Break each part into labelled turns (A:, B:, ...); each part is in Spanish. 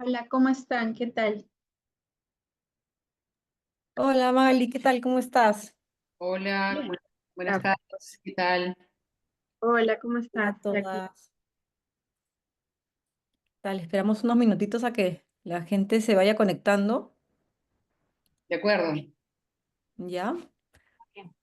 A: Hola, ¿cómo están? ¿Qué tal?
B: Hola Magali, ¿qué tal? ¿Cómo estás?
A: Bien.
B: Bien.
A: Ah,
B: Buenas tardes, ¿qué tal?
A: hola, ¿cómo
B: Hola
A: estás?
B: a
A: Por aquí.
B: todas. Tal, esperamos unos minutitos a que la gente se vaya conectando,
C: De acuerdo.
B: ¿ya?
A: Bien.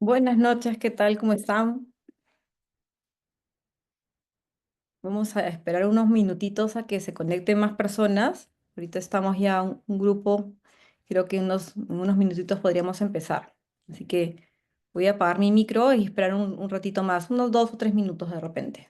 B: Buenas noches, ¿qué tal? ¿Cómo están? Vamos a esperar unos minutitos a que se conecten más personas. Ahorita estamos ya un grupo, creo que en unos minutitos podríamos empezar. Así que voy a apagar mi micro y esperar un ratito más, unos 2 o 3 minutos de repente.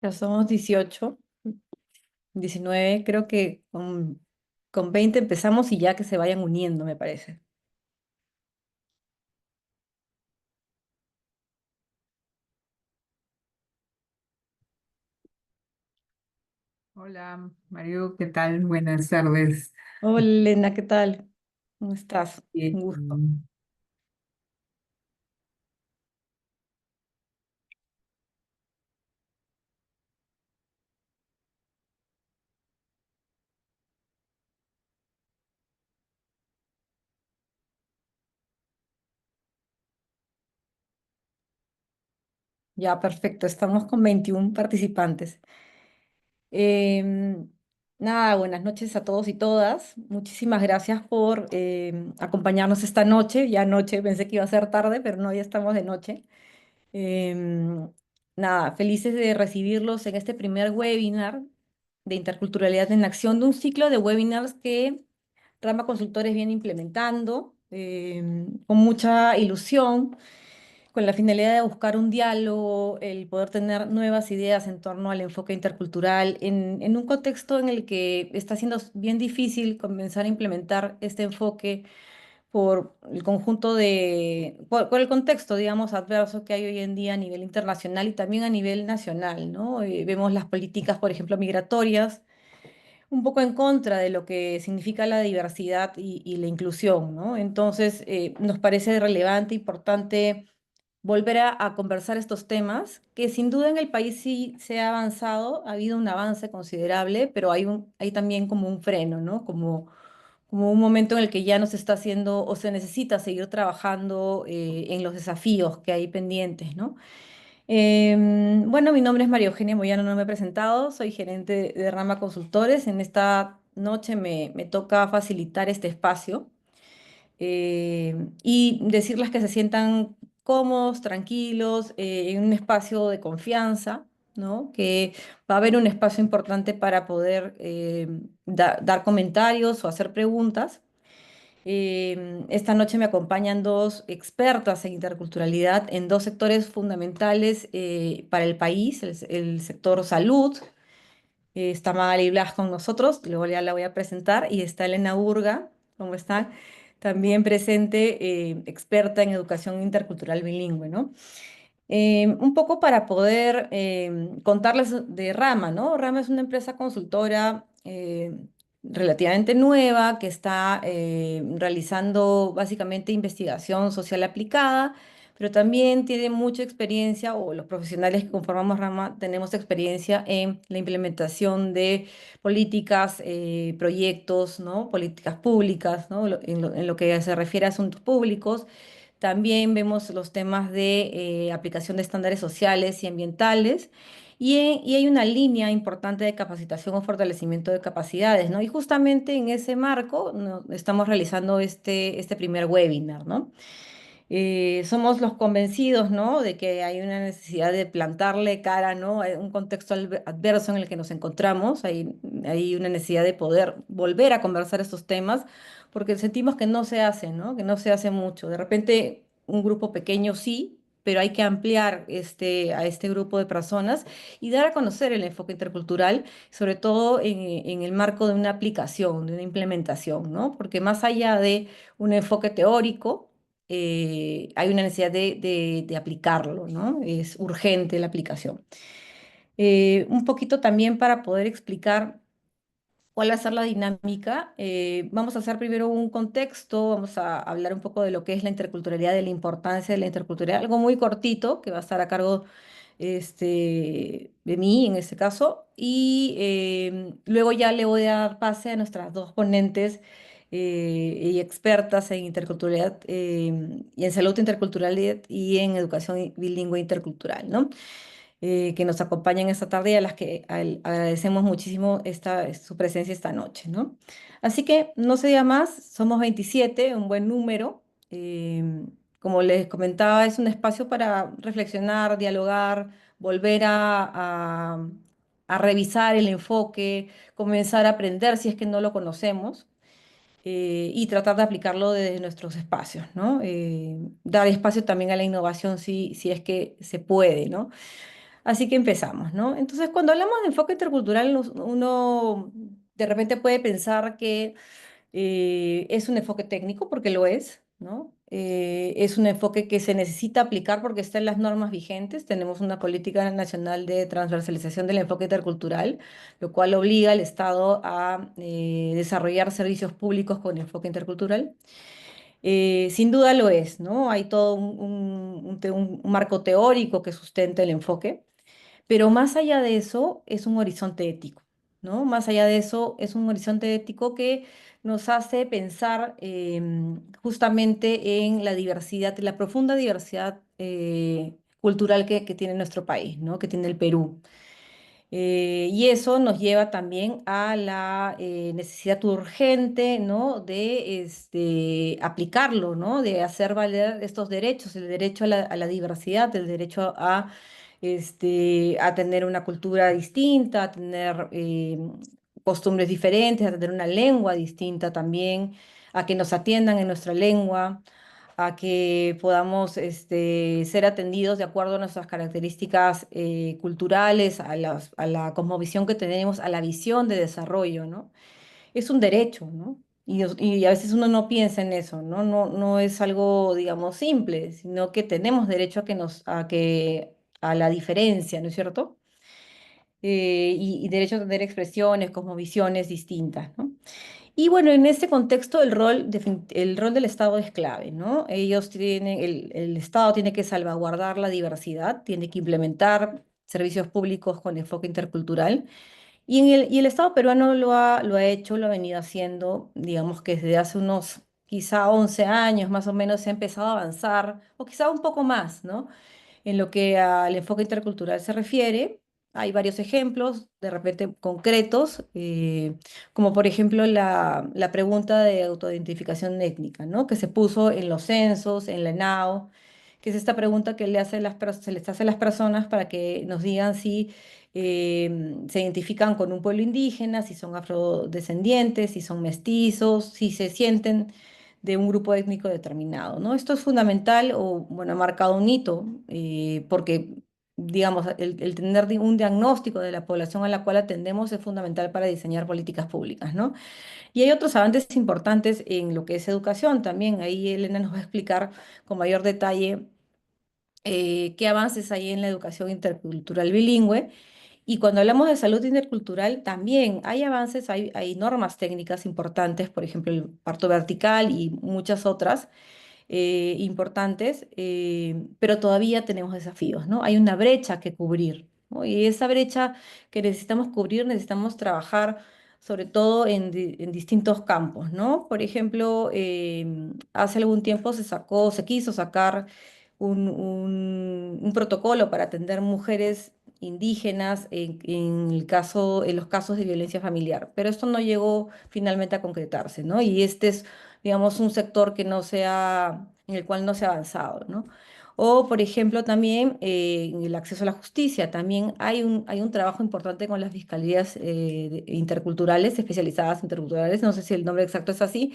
B: Ya somos 18. 19, creo que con 20 empezamos y ya que se vayan uniendo, me parece.
C: Hola, Mario, ¿qué tal? Buenas tardes.
B: Hola, Elena, ¿qué tal? ¿Cómo estás?
C: Bien.
B: Un gusto. Ya, perfecto. Estamos con 21 participantes. Em, Nada, buenas noches a todos y todas. Muchísimas gracias por acompañarnos esta noche. Ya noche, pensé que iba a ser tarde, pero no, ya estamos de noche. Em, Nada, felices de recibirlos en este primer webinar de interculturalidad en acción, de un ciclo de webinars que Rama Consultores viene implementando con mucha ilusión, con la finalidad de buscar un diálogo, el poder tener nuevas ideas en torno al enfoque intercultural, en un contexto en el que está siendo bien difícil comenzar a implementar este enfoque por el conjunto por el contexto, digamos, adverso que hay hoy en día a nivel internacional y también a nivel nacional, ¿no? Vemos las políticas, por ejemplo, migratorias un poco en contra de lo que significa la diversidad y la inclusión, ¿no? Entonces, nos parece relevante, importante volver a conversar estos temas, que sin duda en el país sí se ha avanzado, ha habido un avance considerable, pero hay también como un freno, ¿no? Como un momento en el que ya no se está haciendo o se necesita seguir trabajando en los desafíos que hay pendientes, ¿no? Bueno, mi nombre es María Eugenia Moyano, no me he presentado, soy gerente de Rama Consultores. En esta noche me toca facilitar este espacio y decirles que se sientan cómodos, tranquilos, en un espacio de confianza, ¿no? Que va a haber un espacio importante para poder dar comentarios o hacer preguntas. Esta noche me acompañan dos expertas en interculturalidad en dos sectores fundamentales para el país, el sector salud. Está Magali Blas con nosotros, luego ya la voy a presentar, y está Elena Urga, ¿cómo están? También presente, experta en educación intercultural bilingüe, ¿no? Un poco para poder contarles de Rama, ¿no? Rama es una empresa consultora relativamente nueva que está realizando básicamente investigación social aplicada, pero también tiene mucha experiencia, o los profesionales que conformamos Rama tenemos experiencia en la implementación de políticas, proyectos, ¿no? Políticas públicas, ¿no? En lo que se refiere a asuntos públicos. También vemos los temas de aplicación de estándares sociales y ambientales. Y hay una línea importante de capacitación o fortalecimiento de capacidades, ¿no? Y justamente en ese marco estamos realizando este primer webinar, ¿no? Somos los convencidos, ¿no? De que hay una necesidad de plantarle cara, ¿no? A un contexto adverso en el que nos encontramos. Hay una necesidad de poder volver a conversar estos temas porque sentimos que no se hace, ¿no? Que no se hace mucho. De repente, un grupo pequeño sí, pero hay que ampliar a este grupo de personas y dar a conocer el enfoque intercultural, sobre todo en el marco de una aplicación, de una implementación, ¿no? Porque más allá de un enfoque teórico, hay una necesidad de aplicarlo, ¿no? Es urgente la aplicación. Un poquito también para poder explicar cuál va a ser la dinámica. Vamos a hacer primero un contexto, vamos a hablar un poco de lo que es la interculturalidad, de la importancia de la interculturalidad, algo muy cortito que va a estar a cargo de mí en este caso, y luego ya le voy a dar pase a nuestras dos ponentes y expertas en interculturalidad y en salud intercultural y en educación bilingüe intercultural, ¿no? Que nos acompañan esta tarde y a las que agradecemos muchísimo su presencia esta noche, ¿no? Así que no se diga más, somos 27, un buen número. Como les comentaba, es un espacio para reflexionar, dialogar, volver a revisar el enfoque, comenzar a aprender si es que no lo conocemos. Y tratar de aplicarlo desde nuestros espacios, ¿no? Dar espacio también a la innovación si es que se puede, ¿no? Así que empezamos, ¿no? Entonces, cuando hablamos de enfoque intercultural, uno de repente puede pensar que es un enfoque técnico, porque lo es, ¿no? Es un enfoque que se necesita aplicar porque está en las normas vigentes. Tenemos una política nacional de transversalización del enfoque intercultural, lo cual obliga al Estado a desarrollar servicios públicos con enfoque intercultural. Sin duda lo es, ¿no? Hay todo un marco teórico que sustenta el enfoque. Pero más allá de eso, es un horizonte ético, ¿no? Más allá de eso, es un horizonte ético que nos hace pensar justamente en la diversidad, la profunda diversidad cultural que tiene nuestro país, ¿no? Que tiene el Perú. Y eso nos lleva también a la necesidad urgente, ¿no? De aplicarlo, ¿no? De hacer valer estos derechos, el derecho a la diversidad, el derecho a tener una cultura distinta, a tener costumbres diferentes, a tener una lengua distinta también, a que nos atiendan en nuestra lengua, a que podamos ser atendidos de acuerdo a nuestras características culturales, a la cosmovisión que tenemos, a la visión de desarrollo, ¿no? Es un derecho, ¿no? Y a veces uno no piensa en eso, ¿no? No es algo, digamos, simple, sino que tenemos derecho a la diferencia, ¿no es cierto? Y derecho a tener expresiones, cosmovisiones distintas, ¿no? Y bueno, en este contexto el rol del Estado es clave, ¿no? El Estado tiene que salvaguardar la diversidad, tiene que implementar servicios públicos con enfoque intercultural y el Estado peruano lo ha hecho, lo ha venido haciendo, digamos que desde hace unos quizá 11 años más o menos se ha empezado a avanzar, o quizá un poco más, ¿no? En lo que al enfoque intercultural se refiere, hay varios ejemplos, de repente concretos, como por ejemplo la pregunta de autoidentificación étnica, ¿no? Que se puso en los censos, en la ENAO, que es esta pregunta que se les hace a las personas para que nos digan si se identifican con un pueblo indígena, si son afrodescendientes, si son mestizos, si se sienten de un grupo étnico determinado, ¿no? Esto es fundamental o, bueno, ha marcado un hito, porque, digamos, el tener un diagnóstico de la población a la cual atendemos es fundamental para diseñar políticas públicas, ¿no? Y hay otros avances importantes en lo que es educación también. Ahí Elena nos va a explicar con mayor detalle qué avances hay en la educación intercultural bilingüe. Y cuando hablamos de salud intercultural, también hay avances, hay normas técnicas importantes, por ejemplo, el parto vertical y muchas otras importantes, pero todavía tenemos desafíos, ¿no? Hay una brecha que cubrir, ¿no? Y esa brecha que necesitamos cubrir, necesitamos trabajar sobre todo en distintos campos, ¿no? Por ejemplo, hace algún tiempo se quiso sacar un protocolo para atender mujeres indígenas en los casos de violencia familiar, pero esto no llegó finalmente a concretarse, ¿no? Y este es, digamos, un sector en el cual no se ha avanzado, ¿no? O, por ejemplo, también en el acceso a la justicia, también hay un trabajo importante con las fiscalías interculturales, especializadas interculturales, no sé si el nombre exacto es así,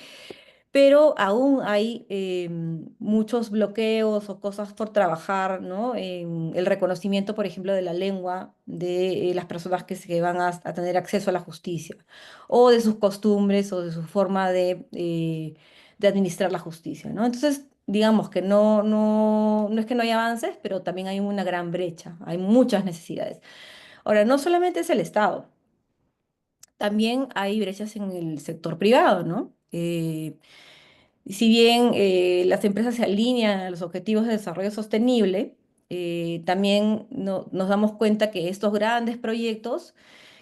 B: pero aún hay muchos bloqueos o cosas por trabajar, ¿no? En el reconocimiento, por ejemplo, de la lengua de las personas que van a tener acceso a la justicia, o de sus costumbres o de su forma de administrar la justicia, ¿no? Entonces, digamos que no es que no haya avances, pero también hay una gran brecha, hay muchas necesidades. Ahora, no solamente es el Estado, también hay brechas en el sector privado, ¿no? Si bien las empresas se alinean a los objetivos de desarrollo sostenible, también nos damos cuenta que estos grandes proyectos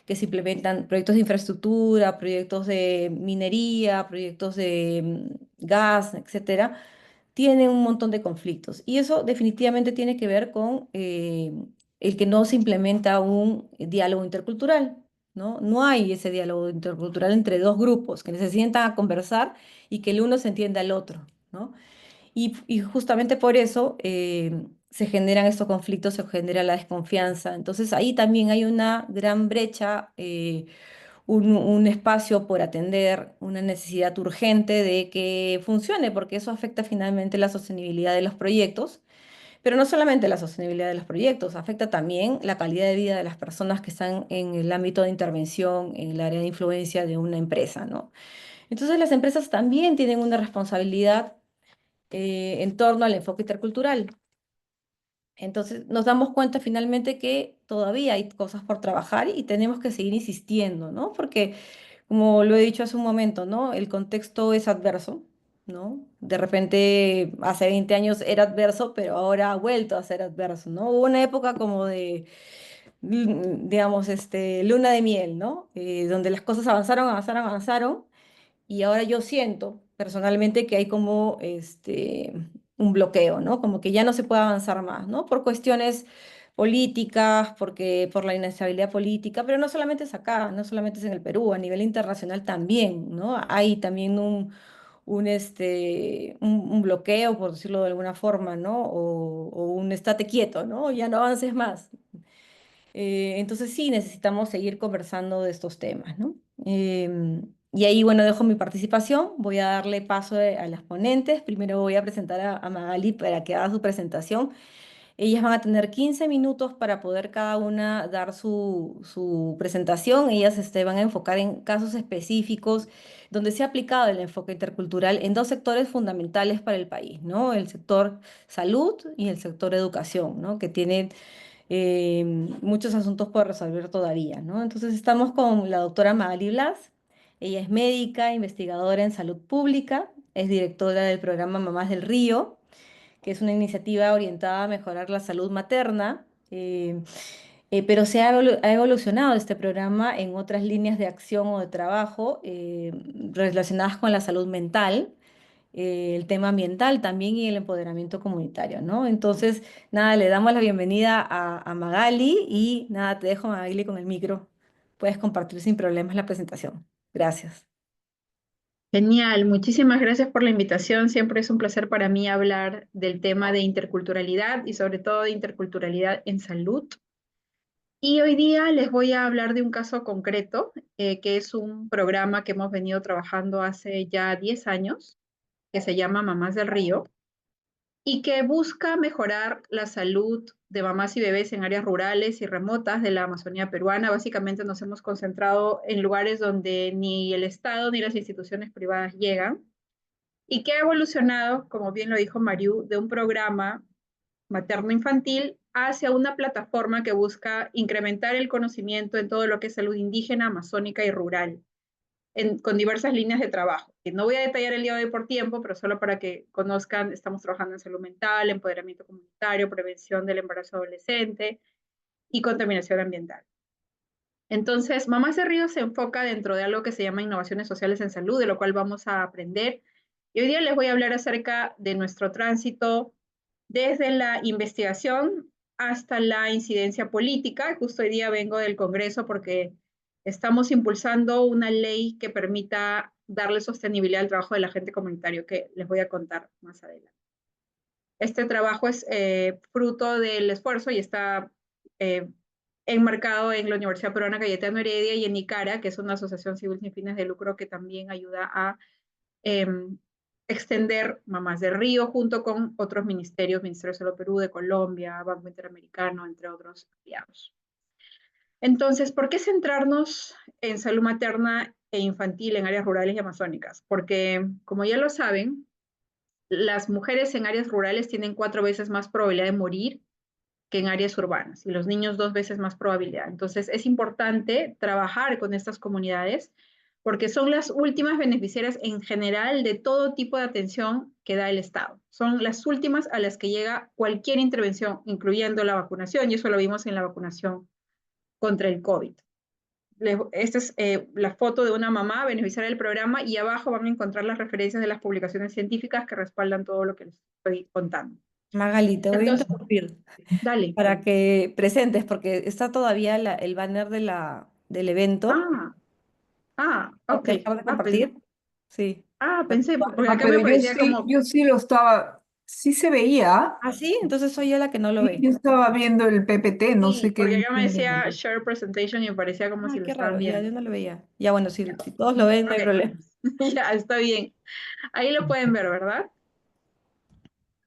B: que se implementan, proyectos de infraestructura, proyectos de minería, proyectos de gas, etcétera, tienen un montón de conflictos. Y eso definitivamente tiene que ver con el que no se implementa un diálogo intercultural, ¿no? No hay ese diálogo intercultural entre dos grupos que se sientan a conversar y que el uno se entienda al otro, ¿no? Y justamente por eso se generan estos conflictos, se genera la desconfianza. Entonces ahí también hay una gran brecha, un espacio por atender, una necesidad urgente de que funcione, porque eso afecta finalmente la sostenibilidad de los proyectos, pero no solamente la sostenibilidad de los proyectos, afecta también la calidad de vida de las personas que están en el ámbito de intervención, en el área de influencia de una empresa, ¿no? Entonces las empresas también tienen una responsabilidad en torno al enfoque intercultural. Entonces nos damos cuenta finalmente que todavía hay cosas por trabajar y tenemos que seguir insistiendo, ¿no? Porque, como lo he dicho hace un momento, ¿no? El contexto es adverso, ¿no? De repente, hace 20 años era adverso, pero ahora ha vuelto a ser adverso, ¿no? Hubo una época como de, digamos, luna de miel, ¿no? Donde las cosas avanzaron, y ahora yo siento personalmente que hay como un bloqueo, ¿no? Como que ya no se puede avanzar más, ¿no? Por cuestiones políticas, por la inestabilidad política, pero no solamente es acá, no solamente es en el Perú, a nivel internacional también, ¿no? Hay también un bloqueo, por decirlo de alguna forma, ¿no? O un estate quieto, ¿no? Ya no avances más. Entonces sí, necesitamos seguir conversando de estos temas, ¿no? Y ahí, bueno, dejo mi participación. Voy a darle paso a las ponentes. Primero voy a presentar a Magali para que haga su presentación. Ellas van a tener 15 minutos para poder cada una dar su presentación. Ellas van a enfocar en casos específicos donde se ha aplicado el enfoque intercultural en dos sectores fundamentales para el país, ¿no? El sector salud y el sector educación, ¿no? Que tienen eh, muchos asuntos por resolver todavía, ¿no? Entonces estamos con la doctora Magali Blas. Ella es médica, investigadora en salud pública, es directora del programa Mamás del Río, que es una iniciativa orientada a mejorar la salud materna, pero ha evolucionado este programa en otras líneas de acción o de trabajo relacionadas con la salud mental, el tema ambiental también y el empoderamiento comunitario, ¿no? Entonces, nada, le damos la bienvenida a Magali y nada, te dejo Magali con el micro. Puedes compartir sin problemas la presentación. Gracias.
A: Genial, muchísimas gracias por la invitación. Siempre es un placer para mí hablar del tema de interculturalidad y sobre todo de interculturalidad en salud. Y hoy día les voy a hablar de un caso concreto, que es un programa que hemos venido trabajando hace ya 10 años, que se llama Mamás del Río, y que busca mejorar la salud de mamás y bebés en áreas rurales y remotas de la Amazonía peruana. Básicamente nos hemos concentrado en lugares donde ni el Estado ni las instituciones privadas llegan, y que ha evolucionado, como bien lo dijo Mariu, de un programa materno-infantil hacia una plataforma que busca incrementar el conocimiento en todo lo que es salud indígena, amazónica y rural, con diversas líneas de trabajo. Que no voy a detallar el día de hoy por tiempo, pero solo para que conozcan, estamos trabajando en salud mental, empoderamiento comunitario, prevención del embarazo adolescente y contaminación ambiental. Entonces, Mamás de Río se enfoca dentro de algo que se llama innovaciones sociales en salud, de lo cual vamos a aprender. Y hoy día les voy a hablar acerca de nuestro tránsito desde la investigación hasta la incidencia política. Justo hoy día vengo del Congreso porque estamos impulsando una ley que permita darle sostenibilidad al trabajo del agente comunitario, que les voy a contar más adelante. Este trabajo es fruto del esfuerzo y está enmarcado en la Universidad Peruana Cayetano Heredia y en ICARA, que es una asociación civil sin fines de lucro que también ayuda a extender Mamás del Río junto con otros ministerios, Ministerio de Salud Perú, de Colombia, Banco Interamericano, entre otros aliados. Entonces, ¿por qué centrarnos en salud materna e infantil en áreas rurales y amazónicas? Porque, como ya lo saben, las mujeres en áreas rurales tienen 4 veces más probabilidad de morir que en áreas urbanas y los niños 2 veces más probabilidad. Entonces, es importante trabajar con estas comunidades porque son las últimas beneficiarias en general de todo tipo de atención que da el Estado. Son las últimas a las que llega cualquier intervención, incluyendo la vacunación, y eso lo vimos en la vacunación contra el COVID. Esta es la foto de una mamá beneficiaria del programa y abajo van a encontrar las referencias de las publicaciones científicas que respaldan todo lo que les estoy contando.
B: Magali, te voy a
A: Entonces,
B: interrumpir
A: dale.
B: para que presentes, porque está todavía el banner del evento.
A: Ok.
B: ¿Puedes dejar de compartir? Sí.
A: Pensé, porque
C: Ah,
A: acá me
C: pero
A: parecía como,
C: yo sí lo estaba, sí se veía,
B: Ah, sí, entonces soy yo la que no lo
C: sí,
B: ve.
C: yo estaba viendo el PPT, no sé
A: sí,
C: qué
A: porque acá me
C: dice.
A: decía share presentation y me parecía como
B: Ah,
A: si lo
B: qué
A: estaban
B: raro, ya
A: viendo.
B: yo no lo veía. Ya, bueno, si,
A: Ya,
B: si todos lo ven, no hay
A: ok.
B: problema.
A: Ya, está bien. Ahí lo pueden ver, ¿verdad?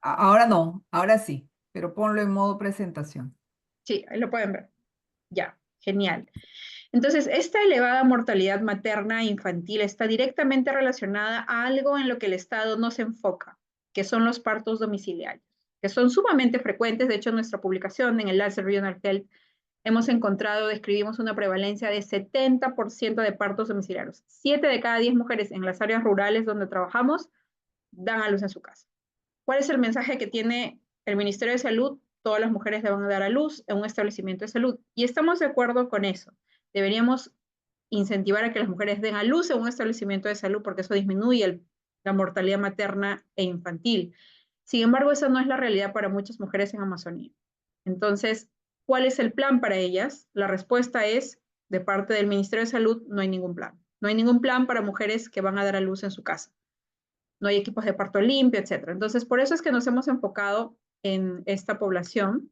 C: Ahora no, ahora sí, pero ponlo en modo presentación.
A: Sí, ahí lo pueden ver. Ya, genial. Entonces, esta elevada mortalidad materna e infantil está directamente relacionada a algo en lo que el Estado no se enfoca, que son los partos domiciliarios, que son sumamente frecuentes. De hecho, en nuestra publicación en el Lancet Regional Health hemos encontrado, describimos una prevalencia de 70% de partos domiciliarios. 7 de cada 10 mujeres en las áreas rurales donde trabajamos dan a luz en su casa. ¿Cuál es el mensaje que tiene el Ministerio de Salud? Todas las mujeres deben dar a luz en un establecimiento de salud. Y estamos de acuerdo con eso. Deberíamos incentivar a que las mujeres den a luz en un establecimiento de salud porque eso disminuye la mortalidad materna e infantil. Sin embargo, esa no es la realidad para muchas mujeres en Amazonía. Entonces, ¿cuál es el plan para ellas? La respuesta es, de parte del Ministerio de Salud, no hay ningún plan. No hay ningún plan para mujeres que van a dar a luz en su casa. No hay equipos de parto limpio, etc. Entonces, por eso es que nos hemos enfocado en esta población.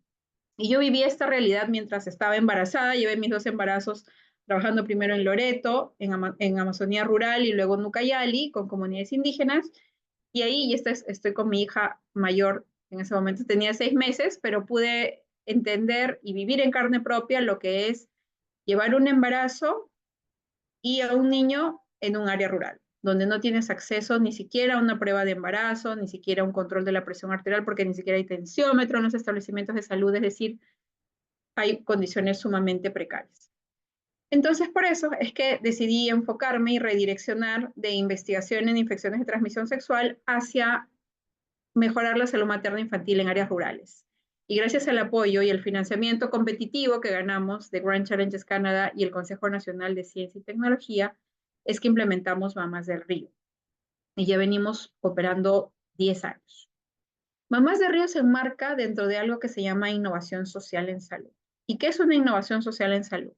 A: Y yo viví esta realidad mientras estaba embarazada, llevé mis 2 embarazos trabajando primero en Loreto, en Amazonía Rural y luego en Ucayali, con comunidades indígenas. Y ahí estoy con mi hija mayor, en ese momento tenía 6 meses, pero pude entender y vivir en carne propia lo que es llevar un embarazo y a un niño en un área rural, donde no tienes acceso ni siquiera a una prueba de embarazo, ni siquiera a un control de la presión arterial, porque ni siquiera hay tensiómetro en los establecimientos de salud, es decir, hay condiciones sumamente precarias. Entonces, por eso es que decidí enfocarme y redireccionar de investigación en infecciones de transmisión sexual hacia mejorar la salud materna infantil en áreas rurales. Y gracias al apoyo y el financiamiento competitivo que ganamos de Grand Challenges Canadá y el Consejo Nacional de Ciencia y Tecnología, es que implementamos Mamás del Río. Y ya venimos operando 10 años. Mamás del Río se enmarca dentro de algo que se llama innovación social en salud. ¿Y qué es una innovación social en salud?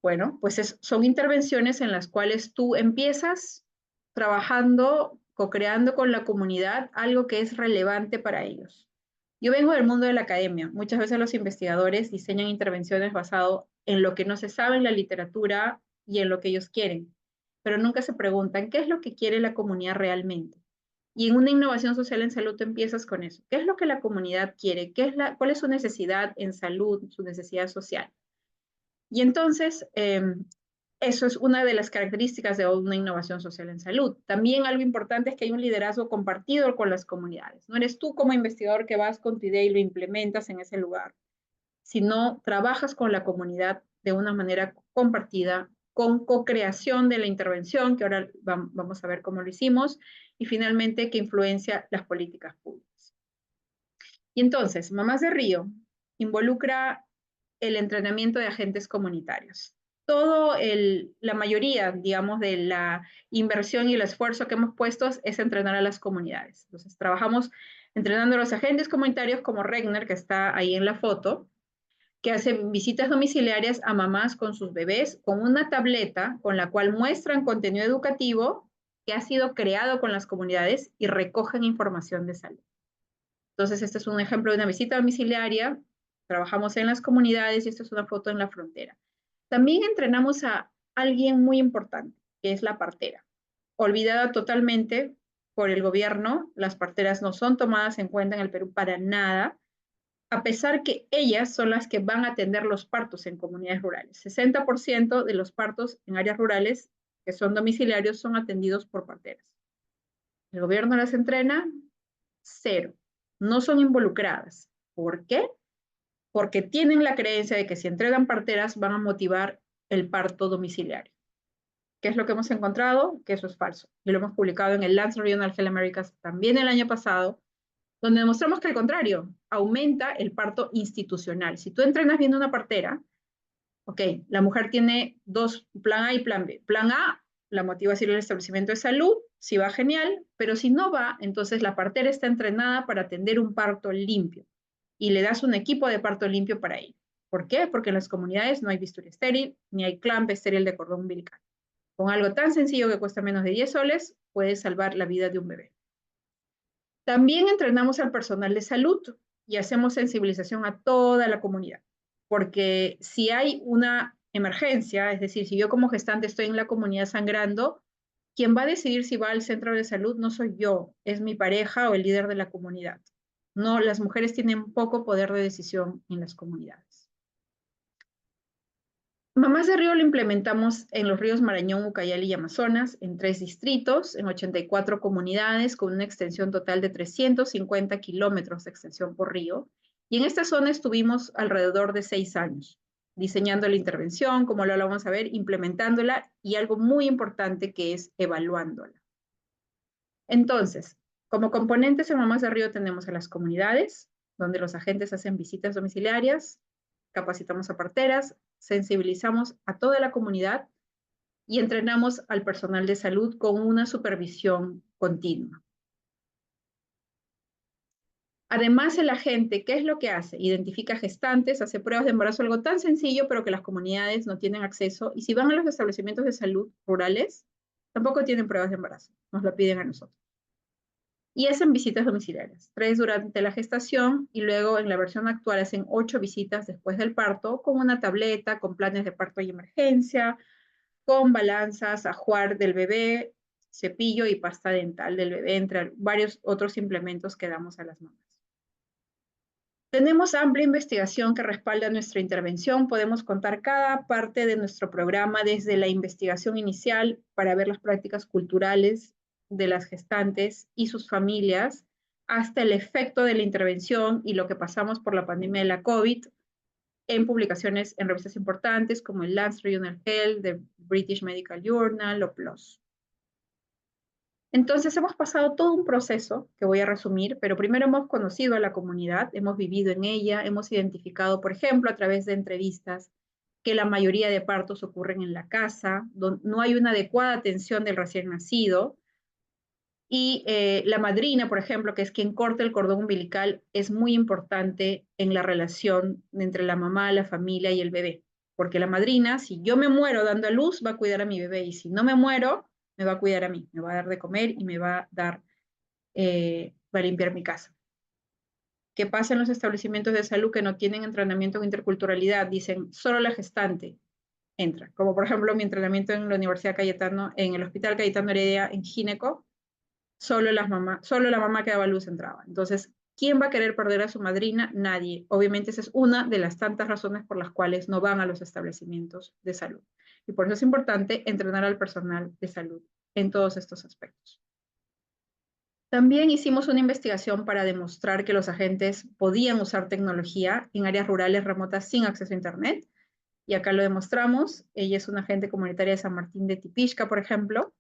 A: Bueno, pues son intervenciones en las cuales tú empiezas trabajando, co-creando con la comunidad algo que es relevante para ellos. Yo vengo del mundo de la academia. Muchas veces los investigadores diseñan intervenciones basado en lo que no se sabe en la literatura y en lo que ellos quieren, pero nunca se preguntan qué es lo que quiere la comunidad realmente. Y en una innovación social en salud tú empiezas con eso. ¿Qué es lo que la comunidad quiere? ¿Cuál es su necesidad en salud, su necesidad social? Y entonces, eso es una de las características de una innovación social en salud. También algo importante es que hay un liderazgo compartido con las comunidades. No eres tú como investigador que vas con tu idea y lo implementas en ese lugar, sino trabajas con la comunidad de una manera compartida, con co-creación de la intervención, que ahora vamos a ver cómo lo hicimos, y finalmente que influencia las políticas públicas. Y entonces, Mamás de Río involucra el entrenamiento de agentes comunitarios. La mayoría, digamos, de la inversión y el esfuerzo que hemos puesto es entrenar a las comunidades. Entonces, trabajamos entrenando a los agentes comunitarios como Regner, que está ahí en la foto, que hace visitas domiciliarias a mamás con sus bebés con una tableta con la cual muestran contenido educativo que ha sido creado con las comunidades y recogen información de salud. Entonces, este es un ejemplo de una visita domiciliaria. Trabajamos en las comunidades y esta es una foto en la frontera. También entrenamos a alguien muy importante, que es la partera. Olvidada totalmente por el gobierno, las parteras no son tomadas en cuenta en el Perú para nada, a pesar que ellas son las que van a atender los partos en comunidades rurales. 60% de los partos en áreas rurales que son domiciliarios son atendidos por parteras. El gobierno las entrena, cero. No son involucradas. ¿Por qué? Porque tienen la creencia de que si entregan parteras van a motivar el parto domiciliario. ¿Qué es lo que hemos encontrado? Que eso es falso. Y lo hemos publicado en el Lancet Regional Health Americas también el año pasado, donde demostramos que al contrario, aumenta el parto institucional. Si tú entrenas viendo una partera, ok, la mujer tiene dos, plan A y plan B. Plan A, la motiva a ir al establecimiento de salud, si va genial, pero si no va, entonces la partera está entrenada para atender un parto limpio y le das un equipo de parto limpio para ello. ¿Por qué? Porque en las comunidades no hay bisturí estéril ni hay clamp estéril de cordón umbilical. Con algo tan sencillo que cuesta menos de 10 soles, puedes salvar la vida de un bebé. También entrenamos al personal de salud y hacemos sensibilización a toda la comunidad, porque si hay una emergencia, es decir, si yo como gestante estoy en la comunidad sangrando, quien va a decidir si va al centro de salud no soy yo, es mi pareja o el líder de la comunidad. No, las mujeres tienen poco poder de decisión en las comunidades. Mamás de Río lo implementamos en los ríos Marañón, Ucayali y Amazonas, en 3 distritos, en 84 comunidades, con una extensión total de 350 kilómetros de extensión por río. Y en esta zona estuvimos alrededor de 6 años, diseñando la intervención, como lo vamos a ver, implementándola y algo muy importante que es evaluándola. Entonces, como componentes en Mamás de Río tenemos a las comunidades, donde los agentes hacen visitas domiciliarias, capacitamos a parteras, sensibilizamos a toda la comunidad y entrenamos al personal de salud con una supervisión continua. Además, el agente, ¿qué es lo que hace? Identifica gestantes, hace pruebas de embarazo, algo tan sencillo, pero que las comunidades no tienen acceso. Y si van a los establecimientos de salud rurales, tampoco tienen pruebas de embarazo, nos lo piden a nosotros. y hacen visitas domiciliarias, 3 durante la gestación y luego en la versión actual hacen 8 visitas después del parto con una tableta, con planes de parto y emergencia, con balanzas, ajuar del bebé, cepillo y pasta dental del bebé, entre varios otros implementos que damos a las mamás. Tenemos amplia investigación que respalda nuestra intervención. Podemos contar cada parte de nuestro programa desde la investigación inicial para ver las prácticas culturales de las gestantes y sus familias, hasta el efecto de la intervención y lo que pasamos por la pandemia de la COVID en publicaciones en revistas importantes como el Lancet Regional Health, the British Medical Journal o PLOS. Entonces hemos pasado todo un proceso que voy a resumir, pero primero hemos conocido a la comunidad, hemos vivido en ella, hemos identificado, por ejemplo, a través de entrevistas, que la mayoría de partos ocurren en la casa, donde no hay una adecuada atención del recién nacido, y la madrina, por ejemplo, que es quien corta el cordón umbilical, es muy importante en la relación entre la mamá, la familia y el bebé. Porque la madrina, si yo me muero dando a luz, va a cuidar a mi bebé. Y si no me muero, me va a cuidar a mí. Me va a dar de comer y me va a dar, va a limpiar mi casa. ¿Qué pasa en los establecimientos de salud que no tienen entrenamiento en interculturalidad? Dicen, solo la gestante entra. Como por ejemplo mi entrenamiento en la Universidad Cayetano, en el Hospital Cayetano Heredia, en gineco, solo la mamá que daba luz entraba. Entonces, ¿quién va a querer perder a su madrina? Nadie. Obviamente esa es una de las tantas razones por las cuales no van a los establecimientos de salud. Y por eso es importante entrenar al personal de salud en todos estos aspectos. También hicimos una investigación para demostrar que los agentes podían usar tecnología en áreas rurales remotas sin acceso a Internet. Y acá lo demostramos. Ella es una agente comunitaria de San Martín de Tipixca, por ejemplo.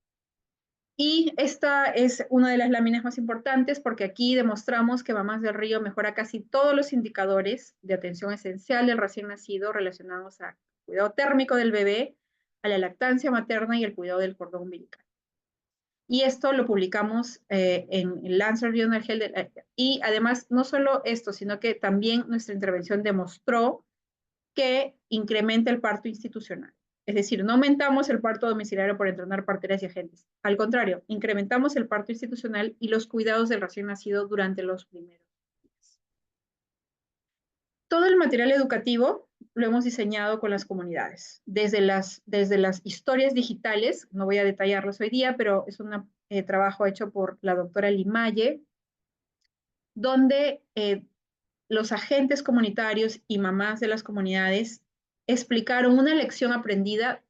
A: Y esta es una de las láminas más importantes porque aquí demostramos que Mamás del Río mejora casi todos los indicadores de atención esencial del recién nacido relacionados al cuidado térmico del bebé, a la lactancia materna y el cuidado del cordón umbilical. Y esto lo publicamos en el Lancet Regional Health. Y además, no solo esto, sino que también nuestra intervención demostró que incrementa el parto institucional. Es decir, no aumentamos el parto domiciliario por entrenar parteras y agentes. Al contrario, incrementamos el parto institucional y los cuidados del recién nacido durante los primeros días. Todo el material educativo lo hemos diseñado con las comunidades, desde las historias digitales, no voy a detallarlos hoy día, pero es un trabajo hecho por la doctora Limaye, donde los agentes comunitarios y mamás de las comunidades explicaron una lección aprendida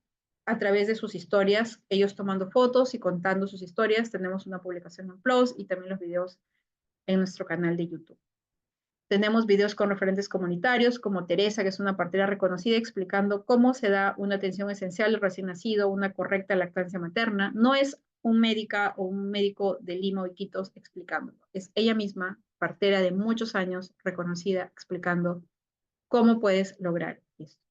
A: a través de sus historias, ellos tomando fotos y contando sus historias. Tenemos una publicación en PLOS y también los videos en nuestro canal de YouTube. Tenemos videos con referentes comunitarios como Teresa, que es una partera reconocida, explicando cómo se da una atención esencial al recién nacido, una correcta lactancia materna. No es un médica o un médico de Lima o Iquitos explicándolo. Es ella misma, partera de muchos años, reconocida, explicando cómo puedes lograr esto.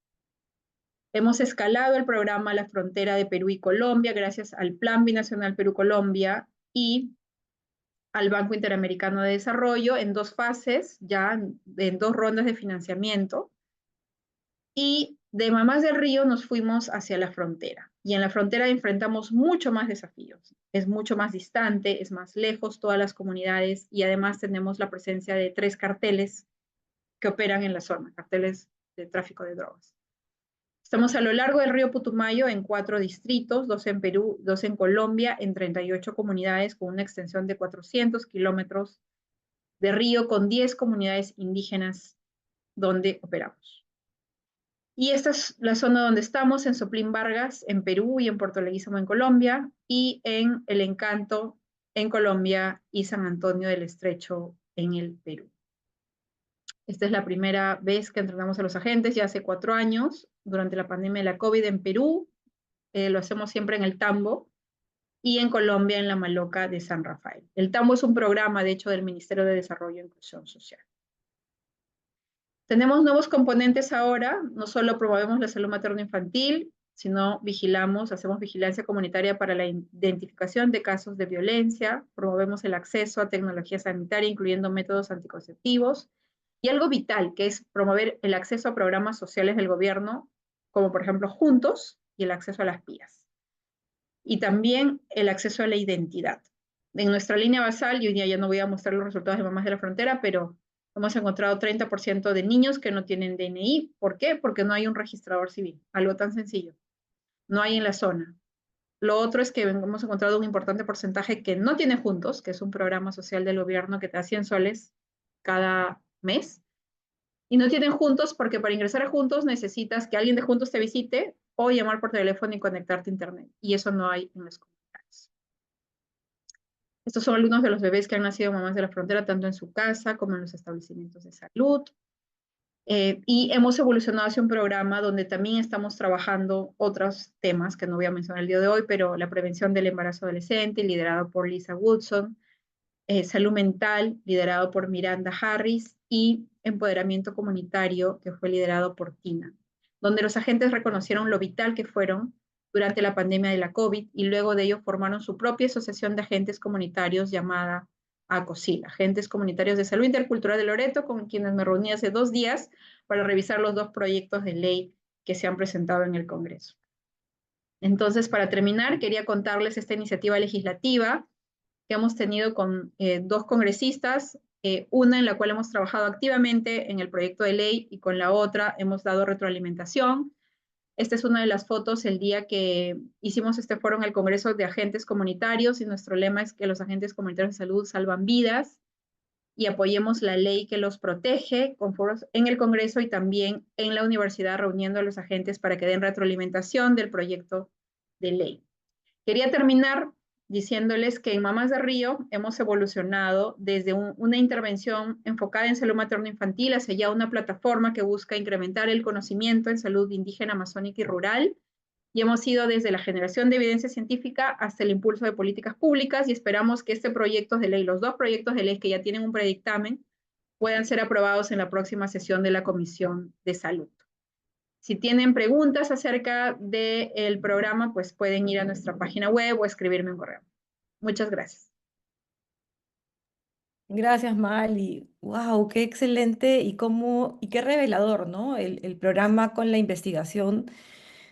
A: Hemos escalado el programa a la frontera de Perú y Colombia gracias al Plan Binacional Perú-Colombia y al Banco Interamericano de Desarrollo en 2 fases, ya en 2 rondas de financiamiento. Y de Mamás del Río nos fuimos hacia la frontera. Y en la frontera enfrentamos mucho más desafíos. Es mucho más distante, es más lejos todas las comunidades y además tenemos la presencia de 3 carteles que operan en la zona, carteles de tráfico de drogas. Estamos a lo largo del río Putumayo en 4 distritos, 2 en Perú, 2 en Colombia, en 38 comunidades con una extensión de 400 kilómetros de río con 10 comunidades indígenas donde operamos. Y esta es la zona donde estamos, en Soplín Vargas, en Perú, y en Puerto Leguízamo, en Colombia, y en El Encanto, en Colombia, y San Antonio del Estrecho, en el Perú. Esta es la primera vez que entrenamos a los agentes, ya hace 4 años, durante la pandemia de la COVID en Perú. Lo hacemos siempre en el Tambo, y en Colombia en la Maloca de San Rafael. El Tambo es un programa, de hecho, del Ministerio de Desarrollo e Inclusión Social. Tenemos nuevos componentes ahora, no solo promovemos la salud materno-infantil, sino hacemos vigilancia comunitaria para la identificación de casos de violencia, promovemos el acceso a tecnología sanitaria, incluyendo métodos anticonceptivos, y algo vital, que es promover el acceso a programas sociales del gobierno, como por ejemplo Juntos y el acceso a las PIAs. Y también el acceso a la identidad. en nuestra línea basal, yo ya no voy a mostrar los resultados de Mamás de la Frontera, pero hemos encontrado 30% de niños que no tienen DNI. ¿Por qué? Porque no hay un registrador civil, algo tan sencillo. No hay en la zona. Lo otro es que hemos encontrado un importante porcentaje que no tiene Juntos, que es un programa social del gobierno que te da 100 soles cada mes. Y no tienen Juntos porque para ingresar a Juntos necesitas que alguien de Juntos te visite o llamar por teléfono y conectarte a internet. Y eso no hay en las comunidades. Estos son algunos de los bebés que han nacido Mamás de la Frontera, tanto en su casa como en los establecimientos de salud. Y hemos evolucionado hacia un programa donde también estamos trabajando otros temas que no voy a mencionar el día de hoy, pero la prevención del embarazo adolescente, liderado por Lisa Woodson, salud mental, liderado por Miranda Harris, y empoderamiento comunitario, que fue liderado por Tina, donde los agentes reconocieron lo vital que fueron durante la pandemia de la COVID y luego de ello formaron su propia asociación de agentes comunitarios llamada ACOSIL, Agentes Comunitarios de Salud Intercultural de Loreto, con quienes me reuní hace 2 días para revisar los 2 proyectos de ley que se han presentado en el Congreso. Entonces, para terminar, quería contarles esta iniciativa legislativa que hemos tenido con 2 congresistas, una en la cual hemos trabajado activamente en el proyecto de ley y con la otra hemos dado retroalimentación. Esta es una de las fotos el día que hicimos este foro en el Congreso de Agentes Comunitarios y nuestro lema es que los agentes comunitarios de salud salvan vidas y apoyemos la ley que los protege con foros en el Congreso y también en la universidad reuniendo a los agentes para que den retroalimentación del proyecto de ley. Quería terminar diciéndoles que en Mamás de Río hemos evolucionado desde una intervención enfocada en salud materno-infantil hacia ya una plataforma que busca incrementar el conocimiento en salud indígena, amazónica y rural. Y hemos ido desde la generación de evidencia científica hasta el impulso de políticas públicas y esperamos que este proyecto de ley, los 2 proyectos de ley que ya tienen un predictamen, puedan ser aprobados en la próxima sesión de la Comisión de Salud. Si tienen preguntas acerca del programa, pues pueden ir a nuestra página web o escribirme un correo. Muchas gracias.
B: Gracias, Mali. Wow, qué excelente y qué revelador, ¿no? El programa con la investigación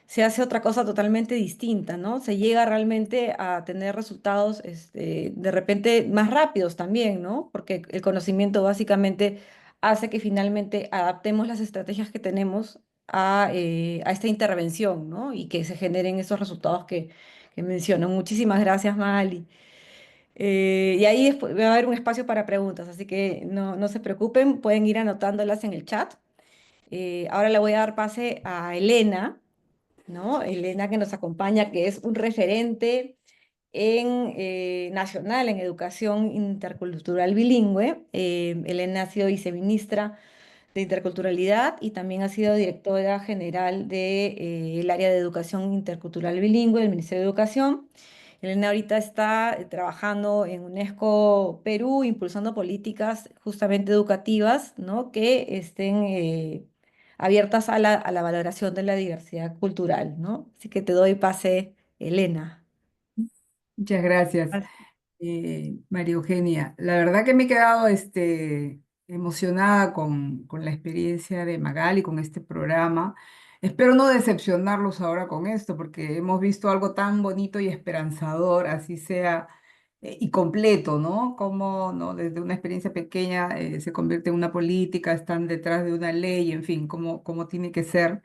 B: se hace otra cosa totalmente distinta, ¿no? Se llega realmente a tener resultados, de repente más rápidos también, ¿no? Porque el conocimiento básicamente hace que finalmente adaptemos las estrategias que tenemos a esta intervención, ¿no? Y que se generen esos resultados que menciono. Muchísimas gracias, Mali. Y ahí después va a haber un espacio para preguntas, así que no se preocupen, pueden ir anotándolas en el chat. Ahora le voy a dar pase a Elena, ¿no? Elena que nos acompaña, que es un referente nacional en educación intercultural bilingüe. Elena ha sido viceministra de Interculturalidad y también ha sido directora general del área de educación intercultural bilingüe del Ministerio de Educación. Elena ahorita está trabajando en UNESCO Perú, impulsando políticas justamente educativas, ¿no? Que estén abiertas a la valoración de la diversidad cultural, ¿no? Así que te doy pase, Elena.
C: Muchas gracias, María Eugenia. La verdad que me he quedado emocionada con la experiencia de Magali, con este programa. Espero no decepcionarlos ahora con esto, porque hemos visto algo tan bonito y esperanzador, así sea, y completo, ¿no? Como, ¿no? Desde una experiencia pequeña se convierte en una política, están detrás de una ley, en fin, cómo tiene que ser.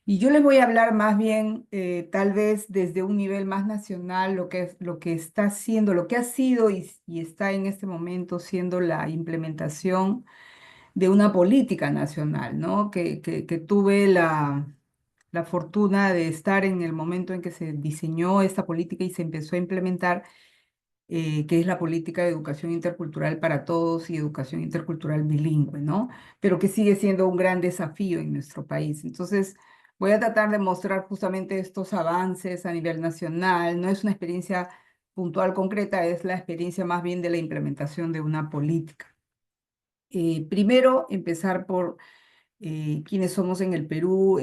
C: Y yo les voy a hablar más bien, tal vez desde un nivel más nacional, lo que está haciendo, lo que ha sido y está en este momento siendo la implementación de una política nacional, ¿no? Que tuve la fortuna de estar en el momento en que se diseñó esta política y se empezó a implementar, que es la política de educación intercultural para todos y educación intercultural bilingüe, ¿no? Pero que sigue siendo un gran desafío en nuestro país. Entonces, voy a tratar de mostrar justamente estos avances a nivel nacional. No es una experiencia puntual concreta, es la experiencia más bien de la implementación de una política. Primero, empezar por quiénes somos en el Perú,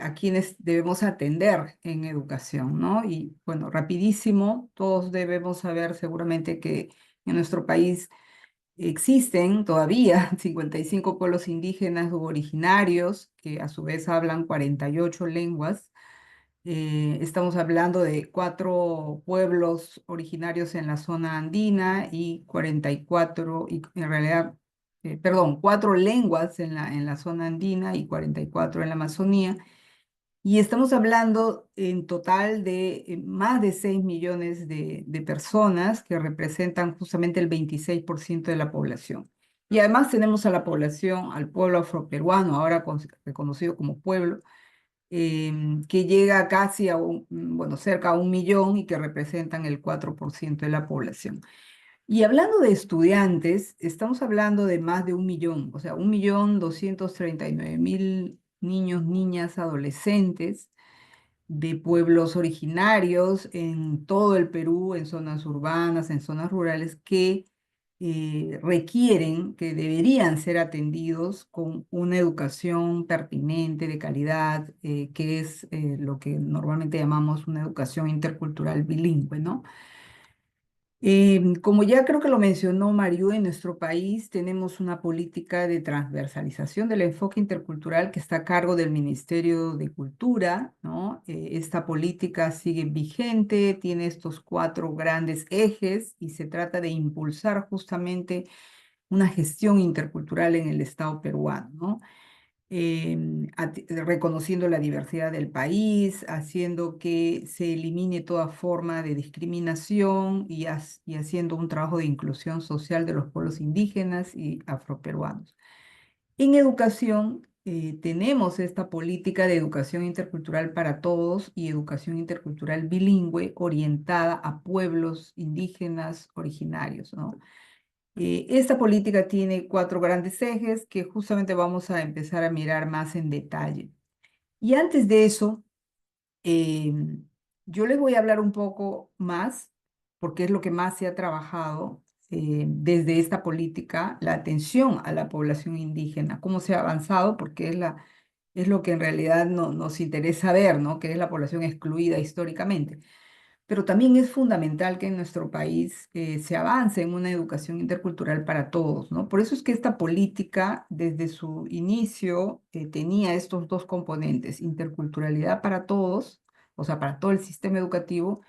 C: a quienes debemos atender en educación, ¿no? Y bueno, rapidísimo, todos debemos saber seguramente que en nuestro país existen todavía 55 pueblos indígenas u originarios que a su vez hablan 48 lenguas. Estamos hablando de 4 pueblos originarios en la zona andina y 44, y en realidad, perdón, 4 lenguas en la zona andina y 44 en la Amazonía. Y estamos hablando en total de más de 6 millones de personas que representan justamente el 26% de la población. Y además tenemos a la población, al pueblo afroperuano, ahora reconocido como pueblo, que llega casi a bueno, cerca a 1 millón y que representan el 4% de la población. Y hablando de estudiantes, estamos hablando de más de 1 millón, o sea, 1.239.000 niños, niñas, adolescentes de pueblos originarios en todo el Perú, en zonas urbanas, en zonas rurales, que requieren, que deberían ser atendidos con una educación pertinente, de calidad, que es lo que normalmente llamamos una educación intercultural bilingüe, ¿no? Como ya creo que lo mencionó Mariú, en nuestro país tenemos una política de transversalización del enfoque intercultural que está a cargo del Ministerio de Cultura, ¿no? Esta política sigue vigente, tiene estos 4 grandes ejes y se trata de impulsar justamente una gestión intercultural en el Estado peruano, ¿no? Reconociendo la diversidad del país, haciendo que se elimine toda forma de discriminación y haciendo un trabajo de inclusión social de los pueblos indígenas y afroperuanos. En educación, tenemos esta política de educación intercultural para todos y educación intercultural bilingüe orientada a pueblos indígenas originarios, ¿no? Esta política tiene 4 grandes ejes que justamente vamos a empezar a mirar más en detalle. Y antes de eso, eh, yo les voy a hablar un poco más, porque es lo que más se ha trabajado desde esta política, la atención a la población indígena, cómo se ha avanzado, porque es lo que en realidad nos interesa ver, ¿no? Que es la población excluida históricamente. Pero también es fundamental que en nuestro país se avance en una educación intercultural para todos, ¿no? Por eso es que esta política, desde su inicio, tenía estos 2 componentes: interculturalidad para todos, o sea, para todo el sistema educativo,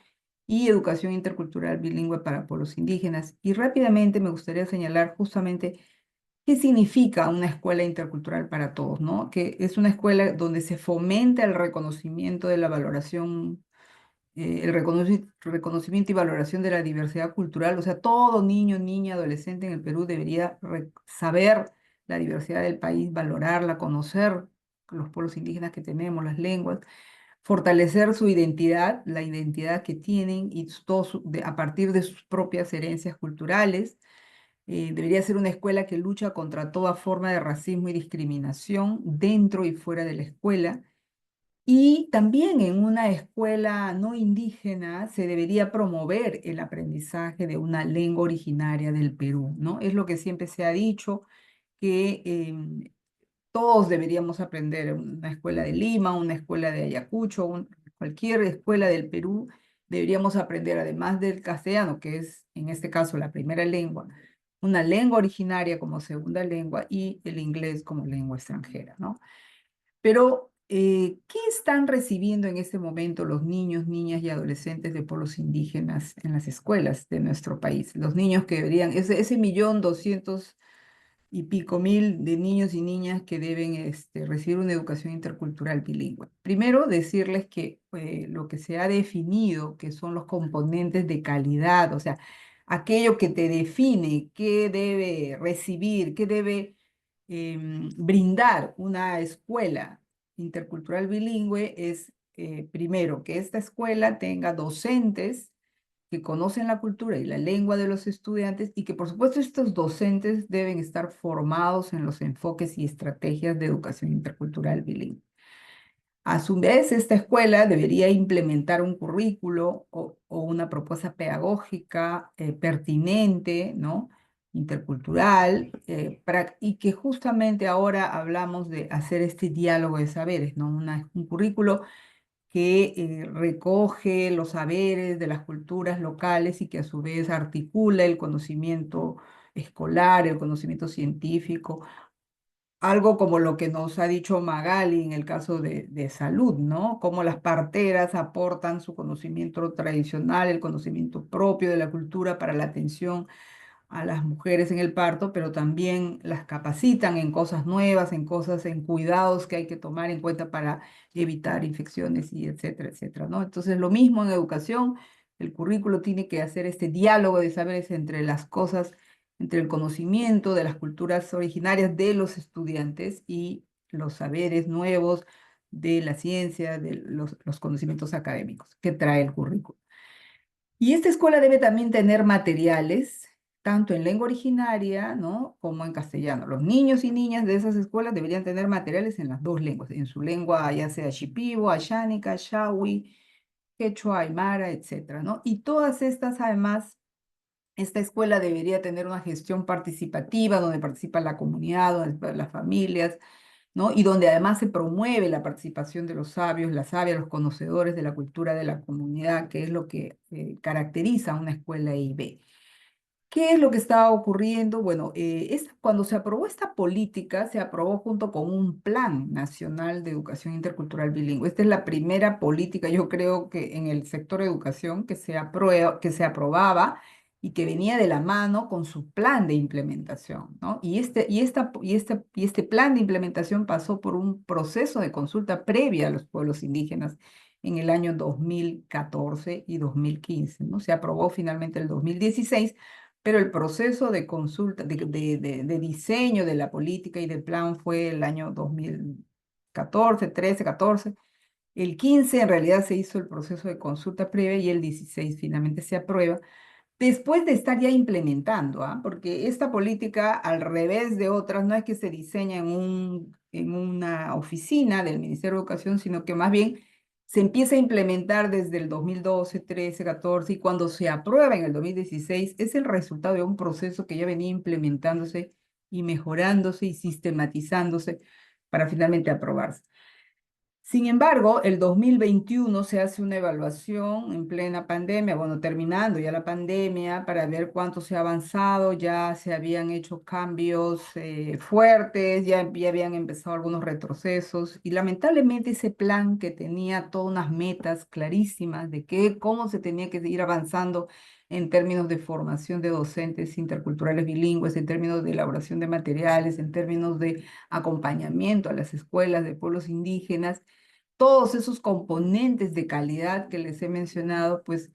C: y educación intercultural bilingüe para pueblos indígenas. Y rápidamente me gustaría señalar justamente qué significa una escuela intercultural para todos, ¿no? Que es una escuela donde se fomenta el reconocimiento de la valoración, el reconocimiento y valoración de la diversidad cultural. O sea, todo niño, niña, adolescente en el Perú debería saber la diversidad del país, valorarla, conocer los pueblos indígenas que tenemos, las lenguas, fortalecer su identidad, la identidad que tienen y a partir de sus propias herencias culturales. Debería ser una escuela que lucha contra toda forma de racismo y discriminación dentro y fuera de la escuela. Y también en una escuela no indígena se debería promover el aprendizaje de una lengua originaria del Perú, ¿no? Es lo que siempre se ha dicho, que todos deberíamos aprender en una escuela de Lima, una escuela de Ayacucho, cualquier escuela del Perú, deberíamos aprender, además del castellano, que es en este caso la primera lengua, una lengua originaria como segunda lengua y el inglés como lengua extranjera, ¿no? Pero, ¿qué están recibiendo en este momento los niños, niñas y adolescentes de pueblos indígenas en las escuelas de nuestro país? Los niños que deberían, ese 1.200.000 y pico de niños y niñas que deben recibir una educación intercultural bilingüe. Primero, decirles que lo que se ha definido, que son los componentes de calidad, o sea, aquello que te define qué debe recibir, qué debe brindar una escuela intercultural bilingüe, es primero que esta escuela tenga docentes que conocen la cultura y la lengua de los estudiantes y que por supuesto estos docentes deben estar formados en los enfoques y estrategias de educación intercultural bilingüe. A su vez, esta escuela debería implementar un currículo o una propuesta pedagógica pertinente, ¿no? Intercultural, y que justamente ahora hablamos de hacer este diálogo de saberes, ¿no? Un currículo que recoge los saberes de las culturas locales y que a su vez articula el conocimiento escolar, el conocimiento científico, algo como lo que nos ha dicho Magali en el caso de salud, ¿no? Cómo las parteras aportan su conocimiento tradicional, el conocimiento propio de la cultura para la atención a las mujeres en el parto, pero también las capacitan en cosas nuevas, en cosas, en cuidados que hay que tomar en cuenta para evitar infecciones y etcétera, etcétera, ¿no? Entonces, lo mismo en educación, el currículo tiene que hacer este diálogo de saberes entre las cosas, entre el conocimiento de las culturas originarias de los estudiantes y los saberes nuevos de la ciencia, de los conocimientos académicos que trae el currículo. Y esta escuela debe también tener materiales, tanto en lengua originaria, ¿no? como en castellano. Los niños y niñas de esas escuelas deberían tener materiales en las dos lenguas, en su lengua ya sea shipibo, ayánica, shawi, quechua, aymara, etcétera, ¿no? Y todas estas, además, esta escuela debería tener una gestión participativa donde participa la comunidad, donde participan las familias, ¿no? Y donde además se promueve la participación de los sabios, las sabias, los conocedores de la cultura de la comunidad, que es lo que caracteriza a una escuela EIB. ¿Qué es lo que estaba ocurriendo? Bueno, cuando se aprobó esta política, se aprobó junto con un Plan Nacional de Educación Intercultural Bilingüe. Esta es la primera política, yo creo que en el sector educación que se aprobaba y que venía de la mano con su plan de implementación, ¿no? Y este plan de implementación pasó por un proceso de consulta previa a los pueblos indígenas en el año 2014 y 2015, ¿no? Se aprobó finalmente el 2016, pero el proceso de consulta, de diseño de la política y del plan fue el año 2014, 13, 14. El 15 en realidad se hizo el proceso de consulta previa y el 16 finalmente se aprueba, después de estar ya implementando, ¿ah? Porque esta política, al revés de otras, no es que se diseña en una oficina del Ministerio de Educación, sino que más bien se empieza a implementar desde el 2012, 13, 14, y cuando se aprueba en el 2016, es el resultado de un proceso que ya venía implementándose y mejorándose y sistematizándose para finalmente aprobarse. Sin embargo, el 2021 se hace una evaluación en plena pandemia, bueno, terminando ya la pandemia, para ver cuánto se ha avanzado, ya se habían hecho cambios fuertes, ya habían empezado algunos retrocesos, y lamentablemente ese plan que tenía todas unas metas clarísimas de cómo se tenía que ir avanzando en términos de formación de docentes interculturales bilingües, en términos de elaboración de materiales, en términos de acompañamiento a las escuelas de pueblos indígenas, todos esos componentes de calidad que les he mencionado, pues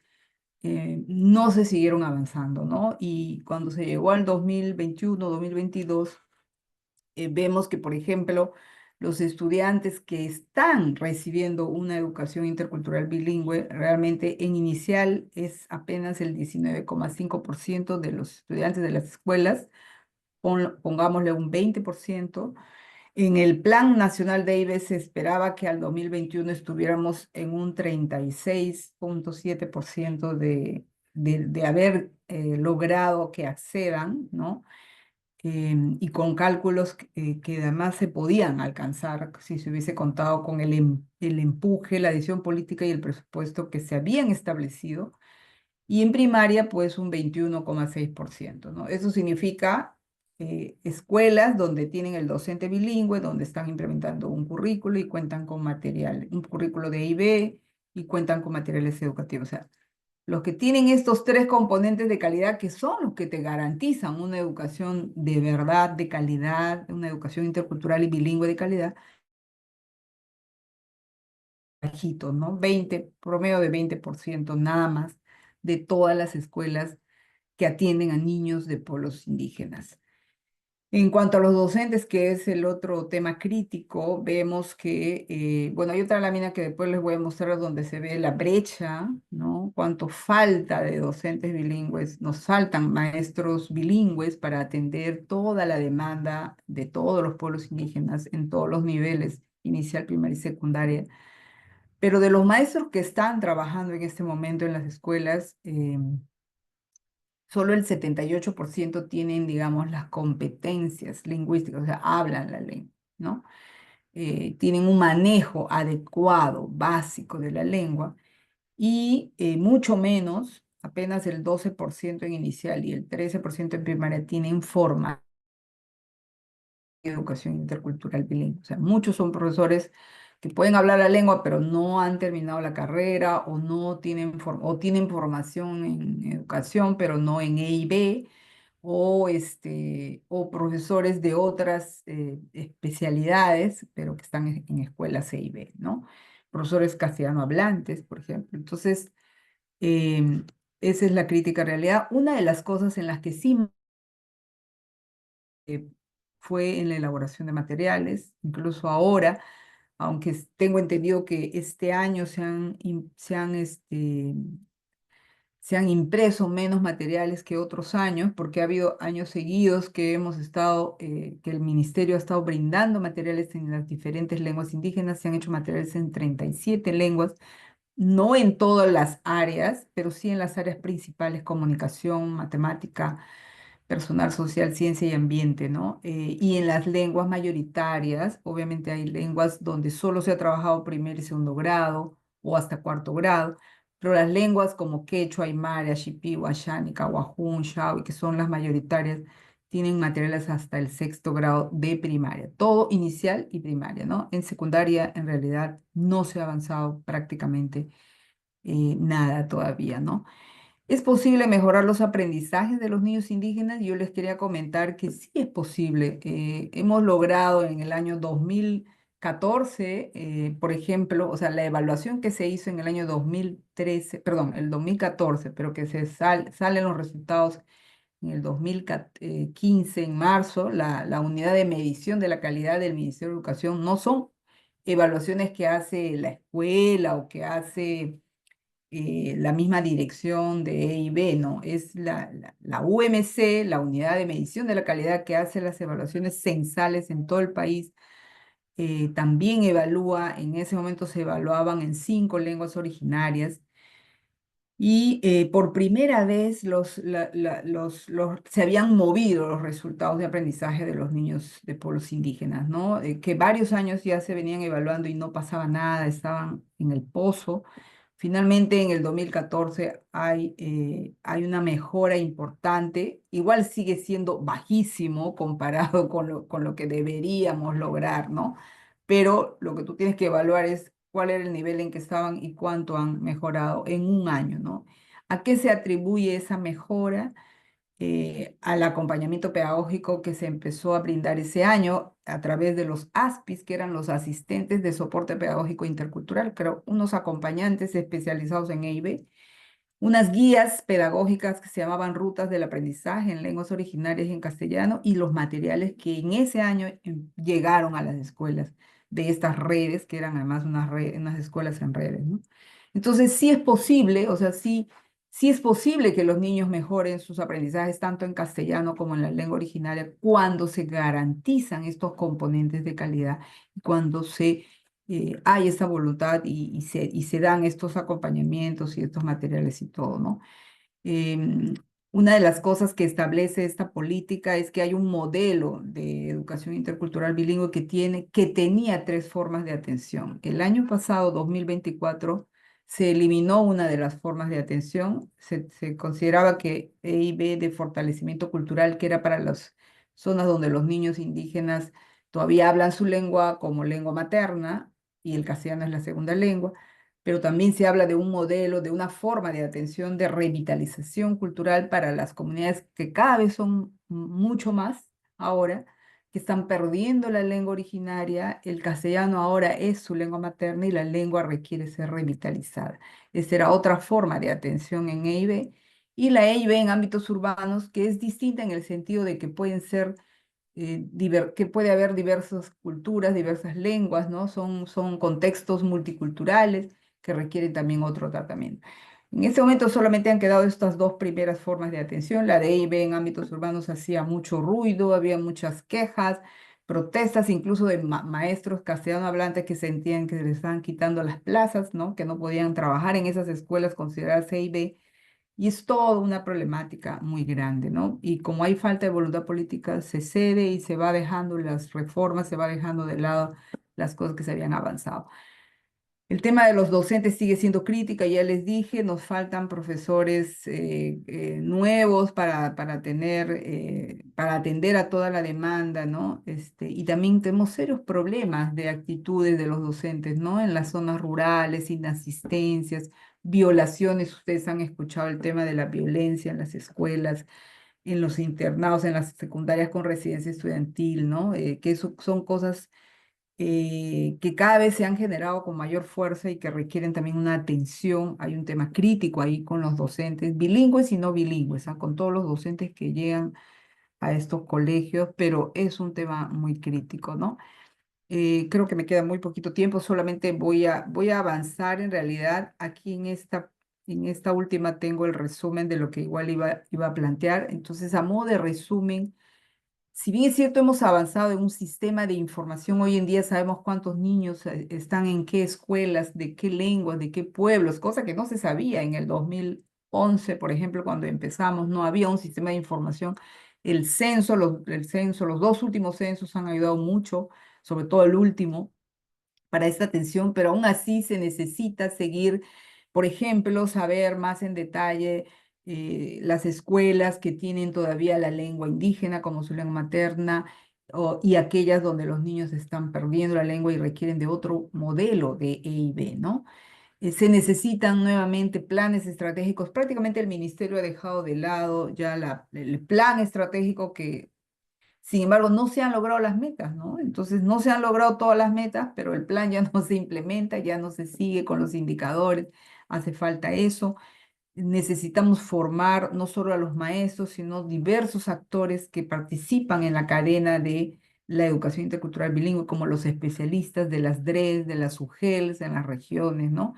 C: no se siguieron avanzando, ¿no? Y cuando se llegó al 2021, 2022, vemos que, por ejemplo, los estudiantes que están recibiendo una educación intercultural bilingüe, realmente en inicial es apenas el 19,5% de los estudiantes de las escuelas, pongámosle un 20%. En el Plan Nacional de IBE se esperaba que al 2021 estuviéramos en un 36,7% de haber logrado que accedan, ¿no? Y con cálculos que además se podían alcanzar si se hubiese contado con el empuje, la decisión política y el presupuesto que se habían establecido. Y en primaria, pues un 21,6%, ¿no? Eso significa escuelas donde tienen el docente bilingüe, donde están implementando un currículo y cuentan con material, un currículo de IB y cuentan con materiales educativos. O sea, los que tienen estos tres componentes de calidad que son los que te garantizan una educación de verdad, de calidad, una educación intercultural y bilingüe de calidad, bajito, ¿no? Promedio de 20% nada más de todas las escuelas que atienden a niños de pueblos indígenas. En cuanto a los docentes, que es el otro tema crítico, vemos que, bueno, hay otra lámina que después les voy a mostrar donde se ve la brecha, ¿no? Cuánto falta de docentes bilingües, nos faltan maestros bilingües para atender toda la demanda de todos los pueblos indígenas en todos los niveles, inicial, primaria y secundaria. Pero de los maestros que están trabajando en este momento en las escuelas, solo el 78% tienen, digamos, las competencias lingüísticas, o sea, hablan la lengua, ¿no? Tienen un manejo adecuado, básico de la lengua, y mucho menos, apenas el 12% en inicial y el 13% en primaria tienen forma educación intercultural bilingüe. O sea, muchos son profesores que pueden hablar la lengua, pero no han terminado la carrera o no tienen, o tienen formación en educación, pero no en EIB, o profesores de otras especialidades, pero que están en escuelas EIB, ¿no? Profesores castellano hablantes, por ejemplo. Entonces, esa es la crítica realidad. Una de las cosas en las que sí eh, fue en la elaboración de materiales, incluso ahora, aunque tengo entendido que este año se han impreso menos materiales que otros años, porque ha habido años seguidos que que el ministerio ha estado brindando materiales en las diferentes lenguas indígenas, se han hecho materiales en 37 lenguas, no en todas las áreas, pero sí en las áreas principales: comunicación, matemática, personal, social, ciencia y ambiente, ¿no? Y en las lenguas mayoritarias, obviamente hay lenguas donde solo se ha trabajado primer y segundo grado o hasta cuarto grado, pero las lenguas como quechua, aymara, shipibo, xánica, wajún, shawi, que son las mayoritarias, tienen materiales hasta el sexto grado de primaria, todo inicial y primaria, ¿no? En secundaria, en realidad, no se ha avanzado prácticamente nada todavía, ¿no? ¿Es posible mejorar los aprendizajes de los niños indígenas? Yo les quería comentar que sí es posible. Hemos logrado en el año 2014, por ejemplo, o sea, la evaluación que se hizo en el año 2013, perdón, el 2014, pero que salen los resultados en el 2015, en marzo, la unidad de medición de la calidad del Ministerio de Educación no son evaluaciones que hace la escuela o que hace la misma dirección de EIB, ¿no? Es la UMC, la Unidad de Medición de la Calidad, que hace las evaluaciones censales en todo el país. También evalúa, en ese momento se evaluaban en 5 lenguas originarias. Y por primera vez se habían movido los resultados de aprendizaje de los niños de pueblos indígenas, ¿no? Que varios años ya se venían evaluando y no pasaba nada, estaban en el pozo. Finalmente, en el 2014 hay una mejora importante. Igual sigue siendo bajísimo comparado con lo que deberíamos lograr, ¿no? Pero lo que tú tienes que evaluar es cuál era el nivel en que estaban y cuánto han mejorado en un año, ¿no? ¿A qué se atribuye esa mejora? Al acompañamiento pedagógico que se empezó a brindar ese año a través de los ASPIs, que eran los asistentes de soporte pedagógico intercultural, pero unos acompañantes especializados en EIB, unas guías pedagógicas que se llamaban Rutas del Aprendizaje en lenguas originarias y en castellano, y los materiales que en ese año llegaron a las escuelas de estas redes, que eran además unas escuelas en redes, ¿no? Entonces sí es posible, o sea, sí es posible que los niños mejoren sus aprendizajes tanto en castellano como en la lengua originaria cuando se garantizan estos componentes de calidad, cuando hay esa voluntad y se dan estos acompañamientos y estos materiales y todo, ¿no? Em, una de las cosas que establece esta política es que hay un modelo de educación intercultural bilingüe que tenía 3 formas de atención. El año pasado, 2024, se eliminó una de las formas de atención. Se consideraba que EIB de fortalecimiento cultural, que era para las zonas donde los niños indígenas todavía hablan su lengua como lengua materna y el castellano es la segunda lengua, pero también se habla de un modelo, de una forma de atención de revitalización cultural para las comunidades que cada vez son mucho más ahora, que están perdiendo la lengua originaria. El castellano ahora es su lengua materna y la lengua requiere ser revitalizada. Esa era otra forma de atención en EIB. Y la EIB en ámbitos urbanos, que es distinta en el sentido de que que puede haber diversas culturas, diversas lenguas, ¿no? Son contextos multiculturales que requieren también otro tratamiento. En este momento solamente han quedado estas 2 primeras formas de atención. La de EIB en ámbitos urbanos hacía mucho ruido, había muchas quejas, protestas, incluso de maestros castellano hablantes que sentían que se les estaban quitando las plazas, ¿no? Que no podían trabajar en esas escuelas consideradas EIB. Y es toda una problemática muy grande, ¿no? Y como hay falta de voluntad política, se cede y se va dejando las reformas, se va dejando de lado las cosas que se habían avanzado. El tema de los docentes sigue siendo crítica, ya les dije, nos faltan profesores nuevos para atender a toda la demanda, ¿no? Y también tenemos serios problemas de actitudes de los docentes, ¿no? En las zonas rurales, inasistencias, violaciones. Ustedes han escuchado el tema de la violencia en las escuelas, en los internados, en las secundarias con residencia estudiantil, ¿no? Que eso son cosas que cada vez se han generado con mayor fuerza y que requieren también una atención. Hay un tema crítico ahí con los docentes, bilingües y no bilingües, ¿ah? Con todos los docentes que llegan a estos colegios, pero es un tema muy crítico, ¿no? Creo que me queda muy poquito tiempo, solamente voy a avanzar en realidad aquí en esta última tengo el resumen de lo que igual iba a plantear. Entonces, a modo de resumen, si bien es cierto, hemos avanzado en un sistema de información, hoy en día sabemos cuántos niños están en qué escuelas, de qué lenguas, de qué pueblos, cosa que no se sabía en el 2011, por ejemplo, cuando empezamos, no había un sistema de información. El censo, los dos últimos censos han ayudado mucho, sobre todo el último para esta atención, pero aún así se necesita seguir, por ejemplo, saber más en detalle las escuelas que tienen todavía la lengua indígena como su lengua materna y aquellas donde los niños están perdiendo la lengua y requieren de otro modelo de EIB, ¿no? Se necesitan nuevamente planes estratégicos. Prácticamente el ministerio ha dejado de lado ya el plan estratégico que sin embargo, no se han logrado las metas, ¿no? Entonces, no se han logrado todas las metas, pero el plan ya no se implementa, ya no se sigue con los indicadores, hace falta eso. Necesitamos formar no solo a los maestros, sino diversos actores que participan en la cadena de la educación intercultural bilingüe, como los especialistas de las DRES, de las UGELs en las regiones, ¿no?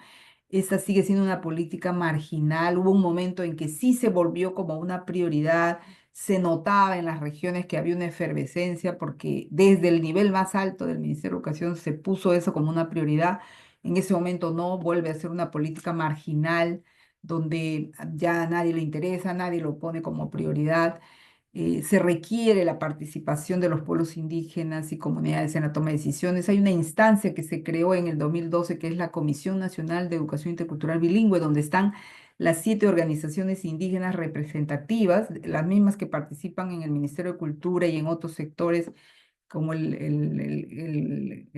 C: Esa sigue siendo una política marginal. Hubo un momento en que sí se volvió como una prioridad, se notaba en las regiones que había una efervescencia porque desde el nivel más alto del Ministerio de Educación se puso eso como una prioridad. En ese momento no, vuelve a ser una política marginal donde ya a nadie le interesa, nadie lo pone como prioridad. Se requiere la participación de los pueblos indígenas y comunidades en la toma de decisiones. Hay una instancia que se creó en el 2012 que es la Comisión Nacional de Educación Intercultural Bilingüe, donde están las 7 organizaciones indígenas representativas, las mismas que participan en el Ministerio de Cultura y en otros sectores como el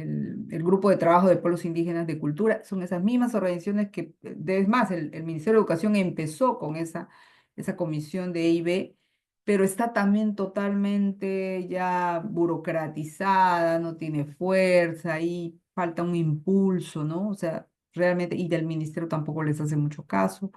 C: Grupo de Trabajo de Pueblos Indígenas de Cultura. Son esas mismas organizaciones que, es más, el Ministerio de Educación empezó con esa comisión de EIB, pero está también totalmente ya burocratizada, no tiene fuerza y falta un impulso, ¿no? O sea, realmente, y del ministerio tampoco les hace mucho caso.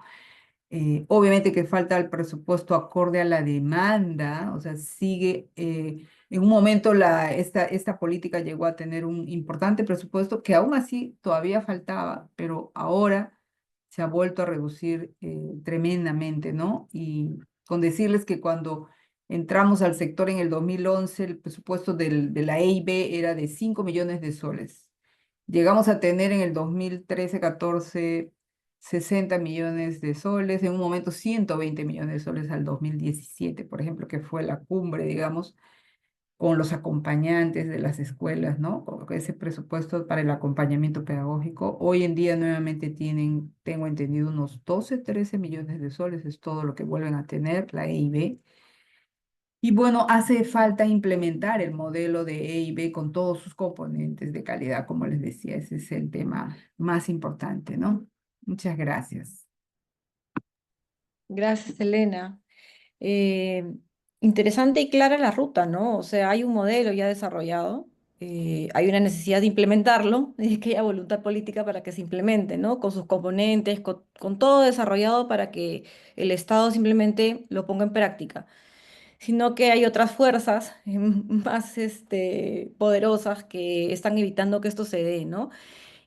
C: Obviamente que falta el presupuesto acorde a la demanda, o sea, sigue, en un momento esta política llegó a tener un importante presupuesto que aún así todavía faltaba, pero ahora se ha vuelto a reducir tremendamente, ¿no? Y con decirles que cuando entramos al sector en el 2011, el presupuesto de la EIB era de 5 millones de soles. Llegamos a tener en el 2013-14 60 millones de soles, en un momento 120 millones de soles al 2017, por ejemplo, que fue la cumbre, digamos, con los acompañantes de las escuelas, ¿no? Con ese presupuesto para el acompañamiento pedagógico. Hoy en día nuevamente tienen, tengo entendido, unos 12, 13 millones de soles, es todo lo que vuelven a tener la EIB. Y bueno, hace falta implementar el modelo de EIB con todos sus componentes de calidad, como les decía, ese es el tema más importante, ¿no? Muchas gracias.
B: Gracias, Elena. Eh, Interesante y clara la ruta, ¿no? O sea, hay un modelo ya desarrollado, hay una necesidad de implementarlo, y que haya voluntad política para que se implemente, ¿no? Con sus componentes, con todo desarrollado para que el Estado simplemente lo ponga en práctica. Sino que hay otras fuerzas más poderosas que están evitando que esto se dé, ¿no?